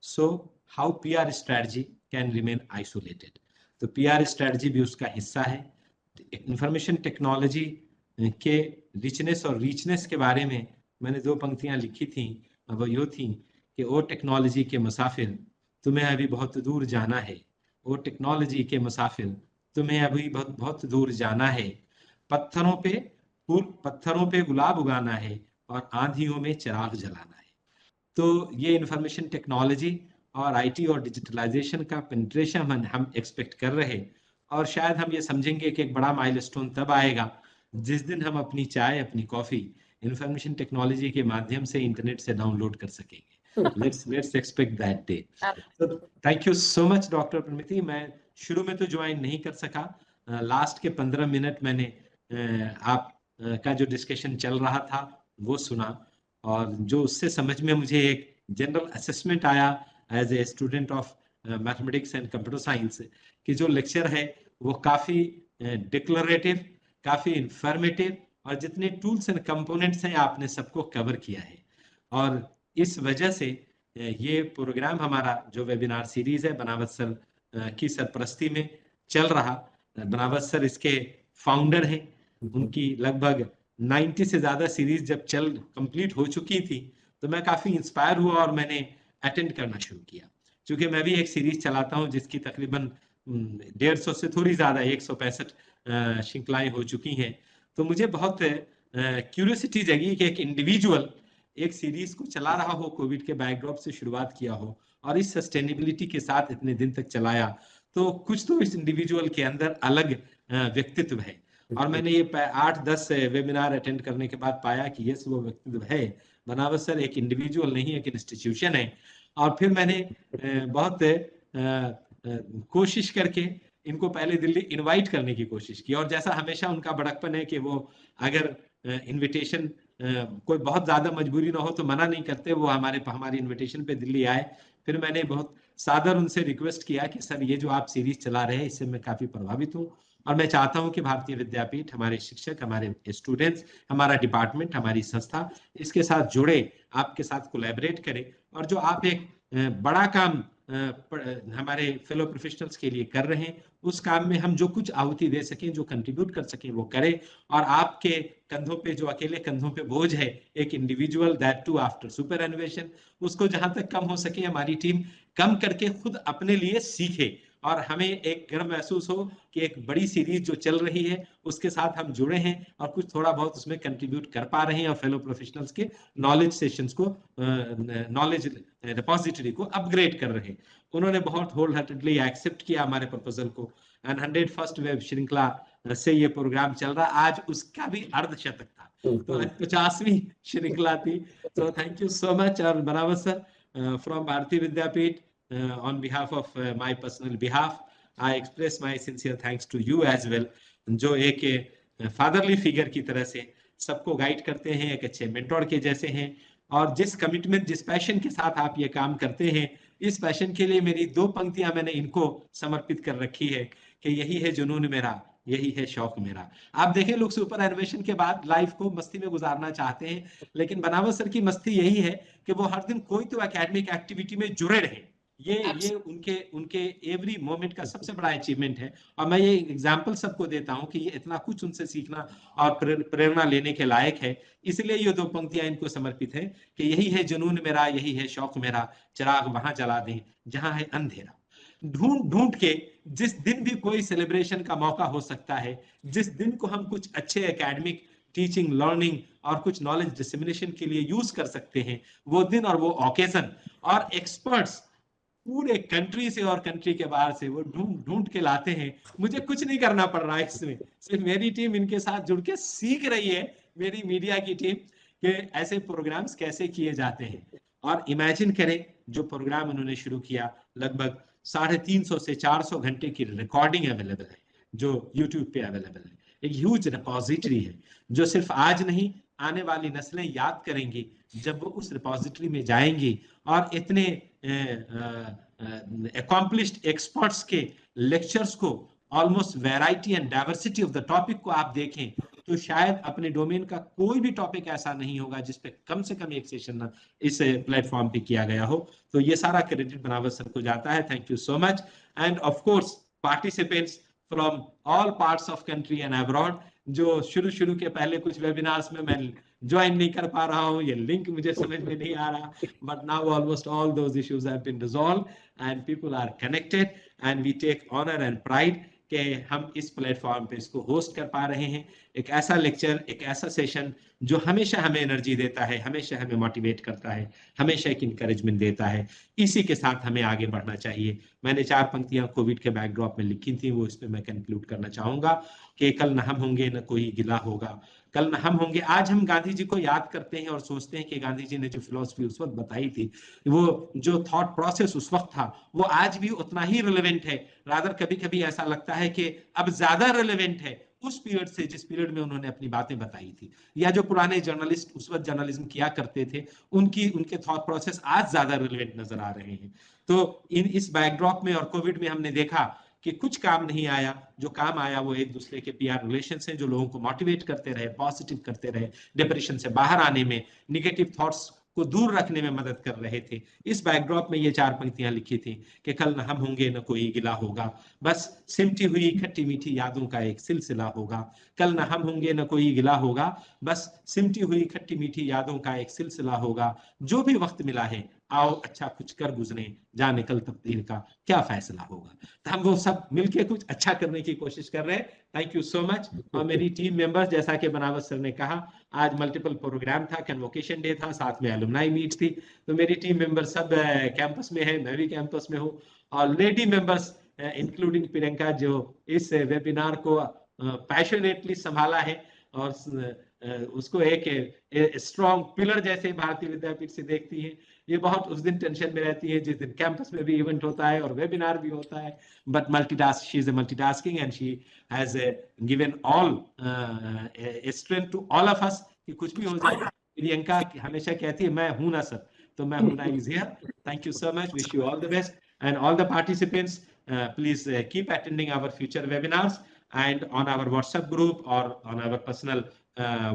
So how PR strategy can remain isolated? तो PR strategy भी उसका हिस्सा है। Information technology के richness और रीचनेस के बारे में मैंने 2 पंक्तियां लिखी थी, वो यो थी कि ओ टेक्नोलॉजी के मुसाफिर तुम्हें अभी बहुत दूर जाना है, ओ टेक्नोलॉजी के मुसाफिर तुम्हें अभी बहुत बहुत दूर जाना है, पत्थरों पे गुलाब उगाना है और आंधियों में चिराग जलाना है। तो ये इंफॉर्मेशन टेक्नोलॉजी और आईटी और डिजिटलाइजेशन का पेनिट्रेशन हम एक्सपेक्ट कर रहे हैं, और शायद हम ये समझेंगे कि एक बड़ा माइलस्टोन तब आएगा जिस दिन हम अपनी चाय, अपनी कॉफी इंफॉर्मेशन टेक्नोलॉजी के माध्यम से इंटरनेट से डाउनलोड कर सकेंगे। Let's expect that day. Thank you so much doctor Praniti. मैं शुरू में तो ज्वाइन नहीं कर सका, लास्ट के 15 मिनट मैंने आप का जो डिस्कशन चल रहा था वो सुना, और जो उससे समझ में मुझे एक जनरल असेसमेंट आया as a student of mathematics and computer science कि जो लेक्चर है वो काफ़ी डिक्लरेटिव, काफ़ी इंफॉर्मेटिव, और जितने टूल्स एंड कंपोनेंट्स हैं आपने सबको कवर किया है। और इस वजह से ये प्रोग्राम हमारा जो वेबिनार सीरीज है बनावत सर की सरपरस्ती में चल रहा, बनावत सर इसके फाउंडर हैं, उनकी लगभग 90 से ज़्यादा सीरीज जब कंप्लीट हो चुकी थी तो मैं काफ़ी इंस्पायर हुआ और मैंने अटेंड करना शुरू किया। क्योंकि मैं भी एक सीरीज चलाता हूं जिसकी तकरीबन 150 से थोड़ी ज़्यादा 165 श्रृंखलाएं हो चुकी हैं, तो मुझे बहुत क्यूरियोसिटी जगी कि एक इंडिविजुअल एक सीरीज को चला रहा हो, कोविड के बैकड्रॉप से शुरुआत किया हो और इस सस्टेनेबिलिटी के साथ इतने दिन तक चलाया, तो कुछ तो इस इंडिविजुअल के अंदर अलग व्यक्तित्व है। और मैंने ये 8-10 वेबिनार अटेंड करने के बाद पाया कि यस वो व्यक्तित्व है। बनावत सर एक इंडिविजुअल नहीं, एक इंस्टीट्यूशन है। और फिर मैंने बहुत कोशिश करके इनको पहले दिल्ली इनवाइट करने की कोशिश की, और जैसा हमेशा उनका बड़कपन है कि वो अगर इनविटेशन कोई बहुत ज्यादा मजबूरी ना हो तो मना नहीं करते, वो हमारी इनविटेशन पे दिल्ली आए। फिर मैंने बहुत सादर उनसे रिक्वेस्ट किया कि सर ये जो आप सीरीज चला रहे हैं इससे मैं काफी प्रभावित हूँ, और मैं चाहता हूँ कि भारतीय विद्यापीठ, हमारे शिक्षक, हमारे स्टूडेंट्स, हमारा डिपार्टमेंट, हमारी संस्था इसके साथ जुड़े, आपके साथ कोलैबोरेट करें, और जो आप एक बड़ा काम हमारे फेलो प्रोफेशनल्स के लिए कर रहे हैं, उस काम में हम जो कुछ आहुति दे सकें, जो कंट्रीब्यूट कर सकें वो करें। और आपके कंधों पे जो अकेले कंधों पे बोझ है, एक individual, that too after superannuation, उसको जहां तक कम हो सके हमारी टीम कम करके खुद अपने लिए सीखे, और हमें एक गर्व महसूस हो कि एक बड़ी सीरीज जो चल रही है उसके साथ हम जुड़े हैं और कुछ थोड़ा बहुत उसमें कंट्रीब्यूट कर पा रहे हैं, और फेलो प्रोफेशनल्स के नॉलेज सेशंस को, नॉलेज रिपोजिटरी को अपग्रेड कर रहे हैं। उन्होंने बहुत होल हार्टेडली एक्सेप्ट किया हमारे प्रपोजल को, एंड 101st वेब श्रृंखला से ये प्रोग्राम चल रहा, आज उसका भी अर्धशतक था, तो आज 50वीं श्रृंखला थी। तो थैंक यू सो मच। और बनावत सर, फ्रॉम भारतीय विद्यापीठ, on behalf of my personal behalf, I express my sincere thanks to you as well, जो एक फादरली फिगर की तरह से सबको गाइड करते हैं, एक अच्छे मेंटोर के जैसे हैं, और जिस कमिटमेंट, जिस पैशन के साथ आप ये काम करते हैं, इस पैशन के लिए मेरी 2 पंक्तियां मैंने इनको समर्पित कर रखी है कि यही है जुनून मेरा, यही है शौक मेरा। आप देखें, लोग सुपर एनिमेशन के बाद लाइफ को मस्ती में गुजारना चाहते हैं, लेकिन बनावत सर की मस्ती यही है कि वो हर दिन कोई तो एकेडमिक एक्टिविटी में जुड़े रहे। ये उनके एवरी मोमेंट का सबसे बड़ा अचीवमेंट है, और मैं ये एग्जांपल सबको देता हूं कि ये इतना कुछ उनसे सीखना और प्रेरणा लेने के लायक है। इसलिए ये 2 पंक्तियां इनको समर्पित है कि यही है जुनून मेरा, यही है शौक मेरा, चिराग वहां जला दें जहां है अंधेरा। ढूंढ ढूंढ के जिस दिन भी कोई सेलिब्रेशन का मौका हो सकता है, जिस दिन को हम कुछ अच्छे एकेडमिक टीचिंग, लर्निंग और कुछ नॉलेज डिसेमिनेशन के लिए यूज कर सकते हैं, वो दिन और वो ओकेजन, और एक्सपर्ट्स पूरे कंट्री से और कंट्री के बाहर से वो ढूंढ ढूंढ के लाते हैं। मुझे कुछ नहीं करना पड़ रहा है इसमें, सिर्फ मेरी टीम इनके साथ जुड़ के सीख रही है, मेरी मीडिया की टीम, कि ऐसे प्रोग्राम्स कैसे किए जाते हैं। और इमेजिन करें, जो प्रोग्राम उन्होंने शुरू किया, लगभग 350 से 400 घंटे की रिकॉर्डिंग अवेलेबल है जो यूट्यूब पे अवेलेबल है। एक ह्यूज रिपोजिटरी है जो सिर्फ आज नहीं, आने वाली नस्लें याद करेंगी जब वो उस रिपोजिटरी में जाएंगी, और इतने अकॉम्प्लिश्ड एक्सपर्ट्स के लेक्चर्स को, almost variety and diversity of the topic को आप देखें तो शायद अपने डोमेन का कोई भी टॉपिक ऐसा नहीं होगा जिस पे कम से कम एक सेशन इस प्लेटफॉर्म पे किया गया हो। तो ये सारा क्रेडिट बनावत सर को जाता है। Thank you so much. End of course participants from all parts of country and abroad, जो शुरू के पहले कुछ वेबिनार्स में मैं ज्वाइन नहीं कर पा रहा हूँ, ये लिंक मुझे समझ में नहीं आ रहा, but now almost all those issues have been resolved and people are connected, and we take honour and pride कि हम इस प्लेटफॉर्म पे इसको होस्ट कर पा रहे हैं। एक ऐसा लेक्चर, एक ऐसा सेशन जो हमेशा हमें एनर्जी देता है, हमेशा हमें मोटिवेट करता है, हमेशा एक इंकरेजमेंट देता है। इसी के साथ हमें आगे बढ़ना चाहिए। मैंने 4 पंक्तियां कोविड के बैकड्रॉप में लिखी थी, वो इसमें मैं कंक्लूड करना चाहूंगा कि कल न हम होंगे न कोई गिला होगा, कल न हम होंगे। आज हम गांधी जी को याद करते हैं और सोचते हैं कि गांधी जी ने जो फिलॉसफी उस वक्त बताई थी, वो जो थॉट प्रोसेस उस वक्त था, वो आज भी उतना ही रिलेवेंट है। रादर कभी कभी ऐसा लगता है कि अब ज्यादा रिलेवेंट है उस पीरियड से जिस पीरियड में उन्होंने अपनी बातें बताई थी, या जो पुराने जर्नलिस्ट उस वक्त जर्नलिज्म किया करते थे, उनके थॉट प्रोसेस आज ज्यादा रिलेवेंट नजर आ रहे हैं। तो इस बैकड्रॉप में और कोविड में हमने देखा कि कुछ काम नहीं आया, जो काम आया वो एक दूसरे के पीआर रिलेशंस हैं, जो लोगों को मोटिवेट करते रहे, पॉजिटिव करते रहे, डिप्रेशन से बाहर आने में, निगेटिव थॉट्स को दूर रखने में मदद कर रहे थे। इस बैकड्रॉप में ये 4 पंक्तियां लिखी थी कि कल न हम होंगे न कोई गिला होगा, बस सिमटी हुई खट्टी मीठी यादों का एक सिलसिला होगा। कल न हम होंगे न कोई गिला होगा, बस सिमटी हुई खट्टी मीठी यादों का एक सिलसिला होगा। जो भी वक्त मिला है आओ अच्छा कुछ कर गुजरे, जाने कल तकदीर का क्या फैसला होगा। तो हम वो सब मिलके कुछ अच्छा करने की कोशिश कर रहे हैं। Thank you so much. और मेरी टीम मेंबर्स, जैसा कि बनावत सर ने कहा, आज मल्टीपल प्रोग्राम था, कन्वोकेशन डे था, साथ में एलुमनाई मीट थी, तो मेरी टीम मेंबर सब कैंपस में है, मैं भी कैंपस में हूँ, और लेडी मेंबर्स इंक्लूडिंग प्रियंका, जो इस वेबिनार को पैशनेटली संभाला है और उसको एक स्ट्रॉन्ग पिलर जैसे भारतीय विद्यापीठ से देखती है। ये बहुत उस दिन टेंशन में रहती है जिस दिन कैंपस में भी इवेंट होता है और वेबिनार भी होता है, but multitask, she is multitasking and she has given all strength to all of us कि कुछ भी हो जाए। प्रियंका हमेशा कहती है मैं हूं ना सर, तो मैं हूं ना is here. Thank you so much, wish you all the best and all the participants please keep attending our future webinars, and on our WhatsApp group or on our personal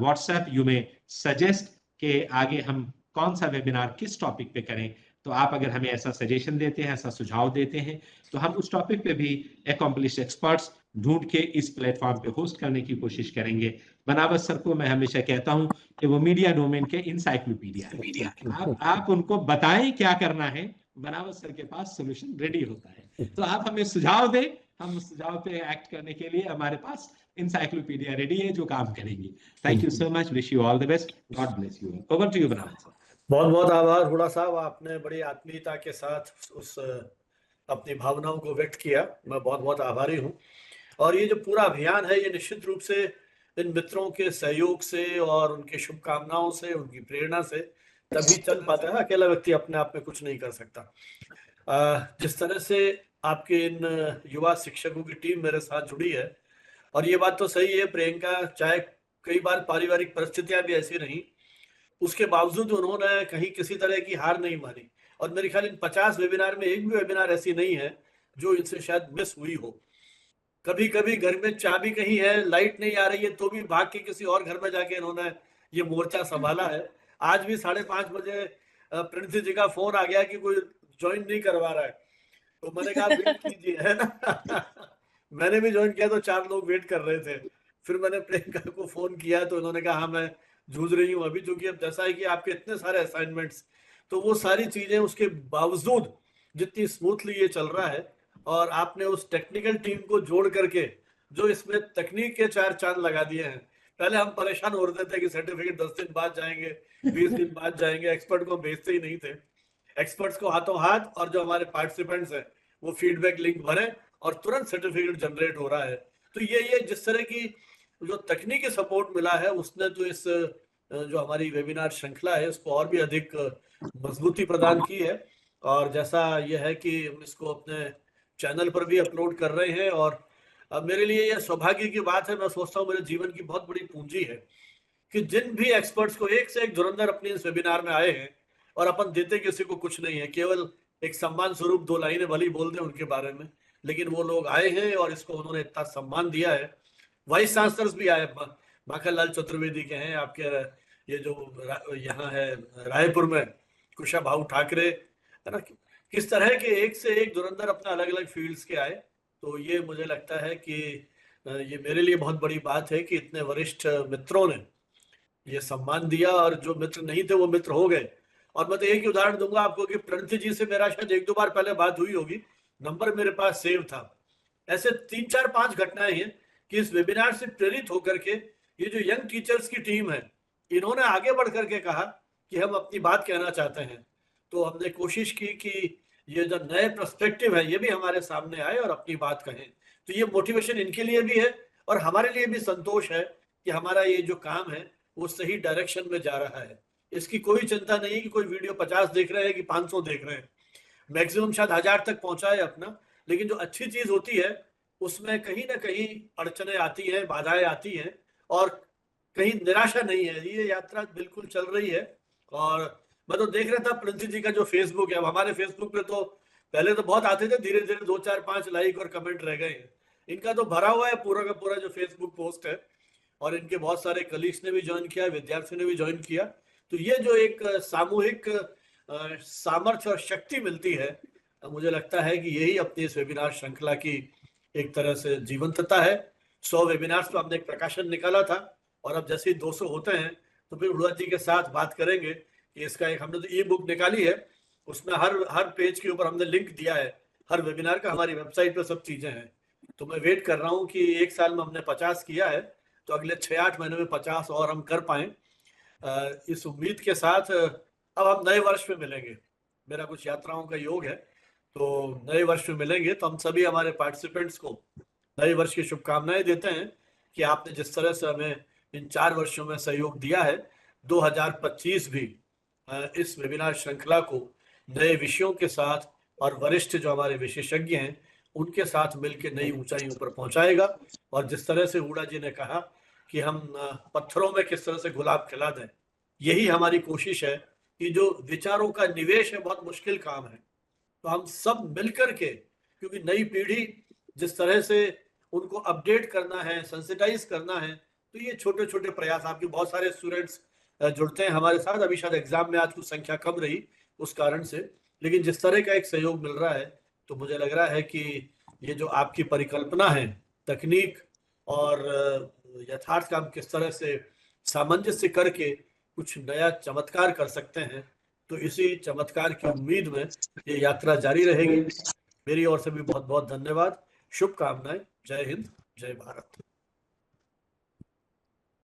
WhatsApp you may suggest कि आगे हम कौन सा webinar किस topic पे करें। तो आप अगर हमें ऐसा सजेशन देते हैं, ऐसा सुझाव देते हैं, तो हम उस टॉपिक पे भी accomplished experts ढूंढ के इस प्लेटफॉर्म पे होस्ट करने की कोशिश करेंगे। बनावत सर को मैं हमेशा कहता हूं कि वो मीडिया डोमेन के इंसाइक्लोपीडिया है। आप उनको बताएं क्या करना है, बनावत सर के पास सोल्यूशन रेडी होता है। तो आप हमें सुझाव दें, हम उस सुझाव पे एक्ट करने के लिए हमारे पास इंसाइक्लोपीडिया रेडी है जो काम करेंगी। Thank you so much, wish you all the best, God bless you. Over to you Banawat sir. बहुत बहुत आभार हुडा साहब, आपने बड़ी आत्मीयता के साथ उस अपनी भावनाओं को व्यक्त किया। मैं बहुत बहुत आभारी हूँ। और ये जो पूरा अभियान है, ये निश्चित रूप से इन मित्रों के सहयोग से और उनकी शुभकामनाओं से, उनकी प्रेरणा से तभी चल पाता है। अकेला व्यक्ति अपने आप में कुछ नहीं कर सकता। जिस तरह से आपके इन युवा शिक्षकों की टीम मेरे साथ जुड़ी है, और ये बात तो सही है प्रियंका, चाहे कई बार पारिवारिक परिस्थितियां भी ऐसी रही, उसके बावजूद उन्होंने कहीं किसी तरह की हार नहीं मानी। और मेरे ख्याल इन 50 वेबिनार में एक भी वेबिनार ऐसी नहीं है जो इनसे शायद मिस हुई हो। कभी कभी घर में चाबी कहीं है, लाइट नहीं आ रही है, तो भी भाग के किसी और घर में जाके इन्होंने ये मोर्चा संभाला है। आज भी 5:30 बजे प्रिंस जी का फोन आ गया कि कोई ज्वाइन नहीं करवा रहा है, तो मैंने कहा वेट कीजिए, है ना। मैंने भी ज्वाइन किया तो 4 लोग वेट कर रहे थे। फिर मैंने प्रियंका को फोन किया तो इन्होंने कहा हाँ मैं जूझ रही हूँ अभी, क्योंकि अब जैसा है कि आपके इतने सारे असाइनमेंट्स, तो वो सारी चीजें उसके बावजूद जितनी स्मूथली ये चल रहा है, और आपने उस टेक्निकल टीम को जोड़ करके जो इसमें तकनीक के 4 चांद लगा दिए हैं। पहले हम परेशान हो रहे थे कि सर्टिफिकेट 10 दिन बाद जाएंगे, 20 दिन बाद जाएंगे, एक्सपर्ट को भेजते ही नहीं थे। एक्सपर्ट्स को हाथों हाथ, और जो हमारे पार्टिसिपेंट्स हैं वो फीडबैक लिंक भरें और तुरंत सर्टिफिकेट जनरेट हो रहा है। तो ये जिस तरह की जो तकनीकी सपोर्ट मिला है, उसने तो इस जो हमारी वेबिनार श्रृंखला है उसको और भी अधिक मजबूती प्रदान की है। और जैसा यह है कि हम इसको अपने चैनल पर भी अपलोड कर रहे हैं, और मेरे लिए यह सौभाग्य की बात है। मैं सोचता हूँ मेरे जीवन की बहुत बड़ी पूंजी है कि जिन भी एक्सपर्ट्स को एक से एक धुरंधर अपने इस वेबिनार में आए हैं, और अपन देते किसी को कुछ नहीं है, केवल एक सम्मान स्वरूप 2 लाइनें भली बोल दें उनके बारे में, लेकिन वो लोग आए हैं और इसको उन्होंने इतना सम्मान दिया है। वाइस चांसलर्स भी आए, माखनलाल चतुर्वेदी के हैं, आपके ये जो यहाँ है रायपुर में कुशाभाऊ ठाकरे, है ना। किस तरह के एक से एक धुरंधर अपने अलग अलग फील्ड्स के आए। तो ये मुझे लगता है कि ये मेरे लिए बहुत बड़ी बात है कि इतने वरिष्ठ मित्रों ने ये सम्मान दिया, और जो मित्र नहीं थे वो मित्र हो गए। और मैं तो एक ही उदाहरण दूंगा आपको कि प्रणति जी से मेरा शायद 1-2 बार पहले बात हुई होगी, नंबर मेरे पास सेव था। ऐसे 3-4-5 घटनाएं हैं कि इस वेबिनार से प्रेरित होकर के ये जो यंग टीचर्स की टीम है, इन्होंने आगे बढ़ करके कहा कि हम अपनी बात कहना चाहते हैं। तो हमने कोशिश की कि ये जो नए पर्सपेक्टिव है ये भी हमारे सामने आए और अपनी बात कहें। तो ये मोटिवेशन इनके लिए भी है, और हमारे लिए भी संतोष है कि हमारा ये जो काम है वो सही डायरेक्शन में जा रहा है। इसकी कोई चिंता नहीं कि कोई वीडियो 50 देख रहे हैं कि 500 देख रहे हैं, मैक्सिमम शायद 1000 तक पहुंचा है अपना। लेकिन जो अच्छी चीज होती है उसमें कहीं ना कहीं अड़चने आती हैं, बाधाएं आती हैं, और कहीं निराशा नहीं है। ये यात्रा बिल्कुल चल रही है। और मैं तो देख रहा था प्रिंसी जी का जो फेसबुक है, हमारे फेसबुक पे तो पहले तो बहुत आते थे, धीरे धीरे 2-4-5 लाइक और कमेंट रह गए हैं। इनका तो भरा हुआ है पूरा का पूरा जो फेसबुक पोस्ट है, और इनके बहुत सारे कलीग्स ने भी ज्वाइन किया, विद्यार्थियों ने भी ज्वाइन किया। तो ये जो एक सामूहिक सामर्थ्य और शक्ति मिलती है, मुझे लगता है कि यही अपनी इस वेबिनार श्रृंखला की एक तरह से जीवंतता है। 100 वेबिनार्स पे हमने एक प्रकाशन निकाला था, और अब जैसे ही 200 होते हैं तो फिर हुडा जी के साथ बात करेंगे कि इसका एक हमने तो ई बुक निकाली है, उसमें हर पेज के ऊपर हमने लिंक दिया है हर वेबिनार का, हमारी वेबसाइट पे सब चीजें हैं। तो मैं वेट कर रहा हूँ कि 1 साल में हमने 50 किया है, तो अगले 6-8 महीने में 50 और हम कर पाए। इस उम्मीद के साथ अब हम नए वर्ष में मिलेंगे, मेरा कुछ यात्राओं का योग है। तो नए वर्ष में मिलेंगे, तो हम सभी हमारे पार्टिसिपेंट्स को नए वर्ष की शुभकामनाएं देते हैं कि आपने जिस तरह से हमें इन 4 वर्षों में सहयोग दिया है, 2025 भी इस वेबिनार श्रृंखला को नए विषयों के साथ और वरिष्ठ जो हमारे विशेषज्ञ हैं उनके साथ मिलकर नई ऊंचाइयों पर पहुंचाएगा। और जिस तरह से हुडा जी ने कहा कि हम पत्थरों में किस तरह से गुलाब खिला दें, यही हमारी कोशिश है कि जो विचारों का निवेश है बहुत मुश्किल काम है, तो हम सब मिलकर के, क्योंकि नई पीढ़ी जिस तरह से उनको अपडेट करना है, सेंसिटाइज करना है, तो ये छोटे छोटे प्रयास, आपके बहुत सारे स्टूडेंट्स जुड़ते हैं हमारे साथ। अभी शायद एग्जाम में आज कुछ संख्या कम रही उस कारण से, लेकिन जिस तरह का एक सहयोग मिल रहा है तो मुझे लग रहा है कि ये जो आपकी परिकल्पना है, तकनीक और यथार्थ काम किस तरह से सामंजस्य करके कुछ नया चमत्कार कर सकते हैं, तो इसी चमत्कार की उम्मीद में ये यात्रा जारी रहेगी। मेरी ओर से भी बहुत बहुत धन्यवाद, शुभकामनाएं। जय हिंद, जय भारत।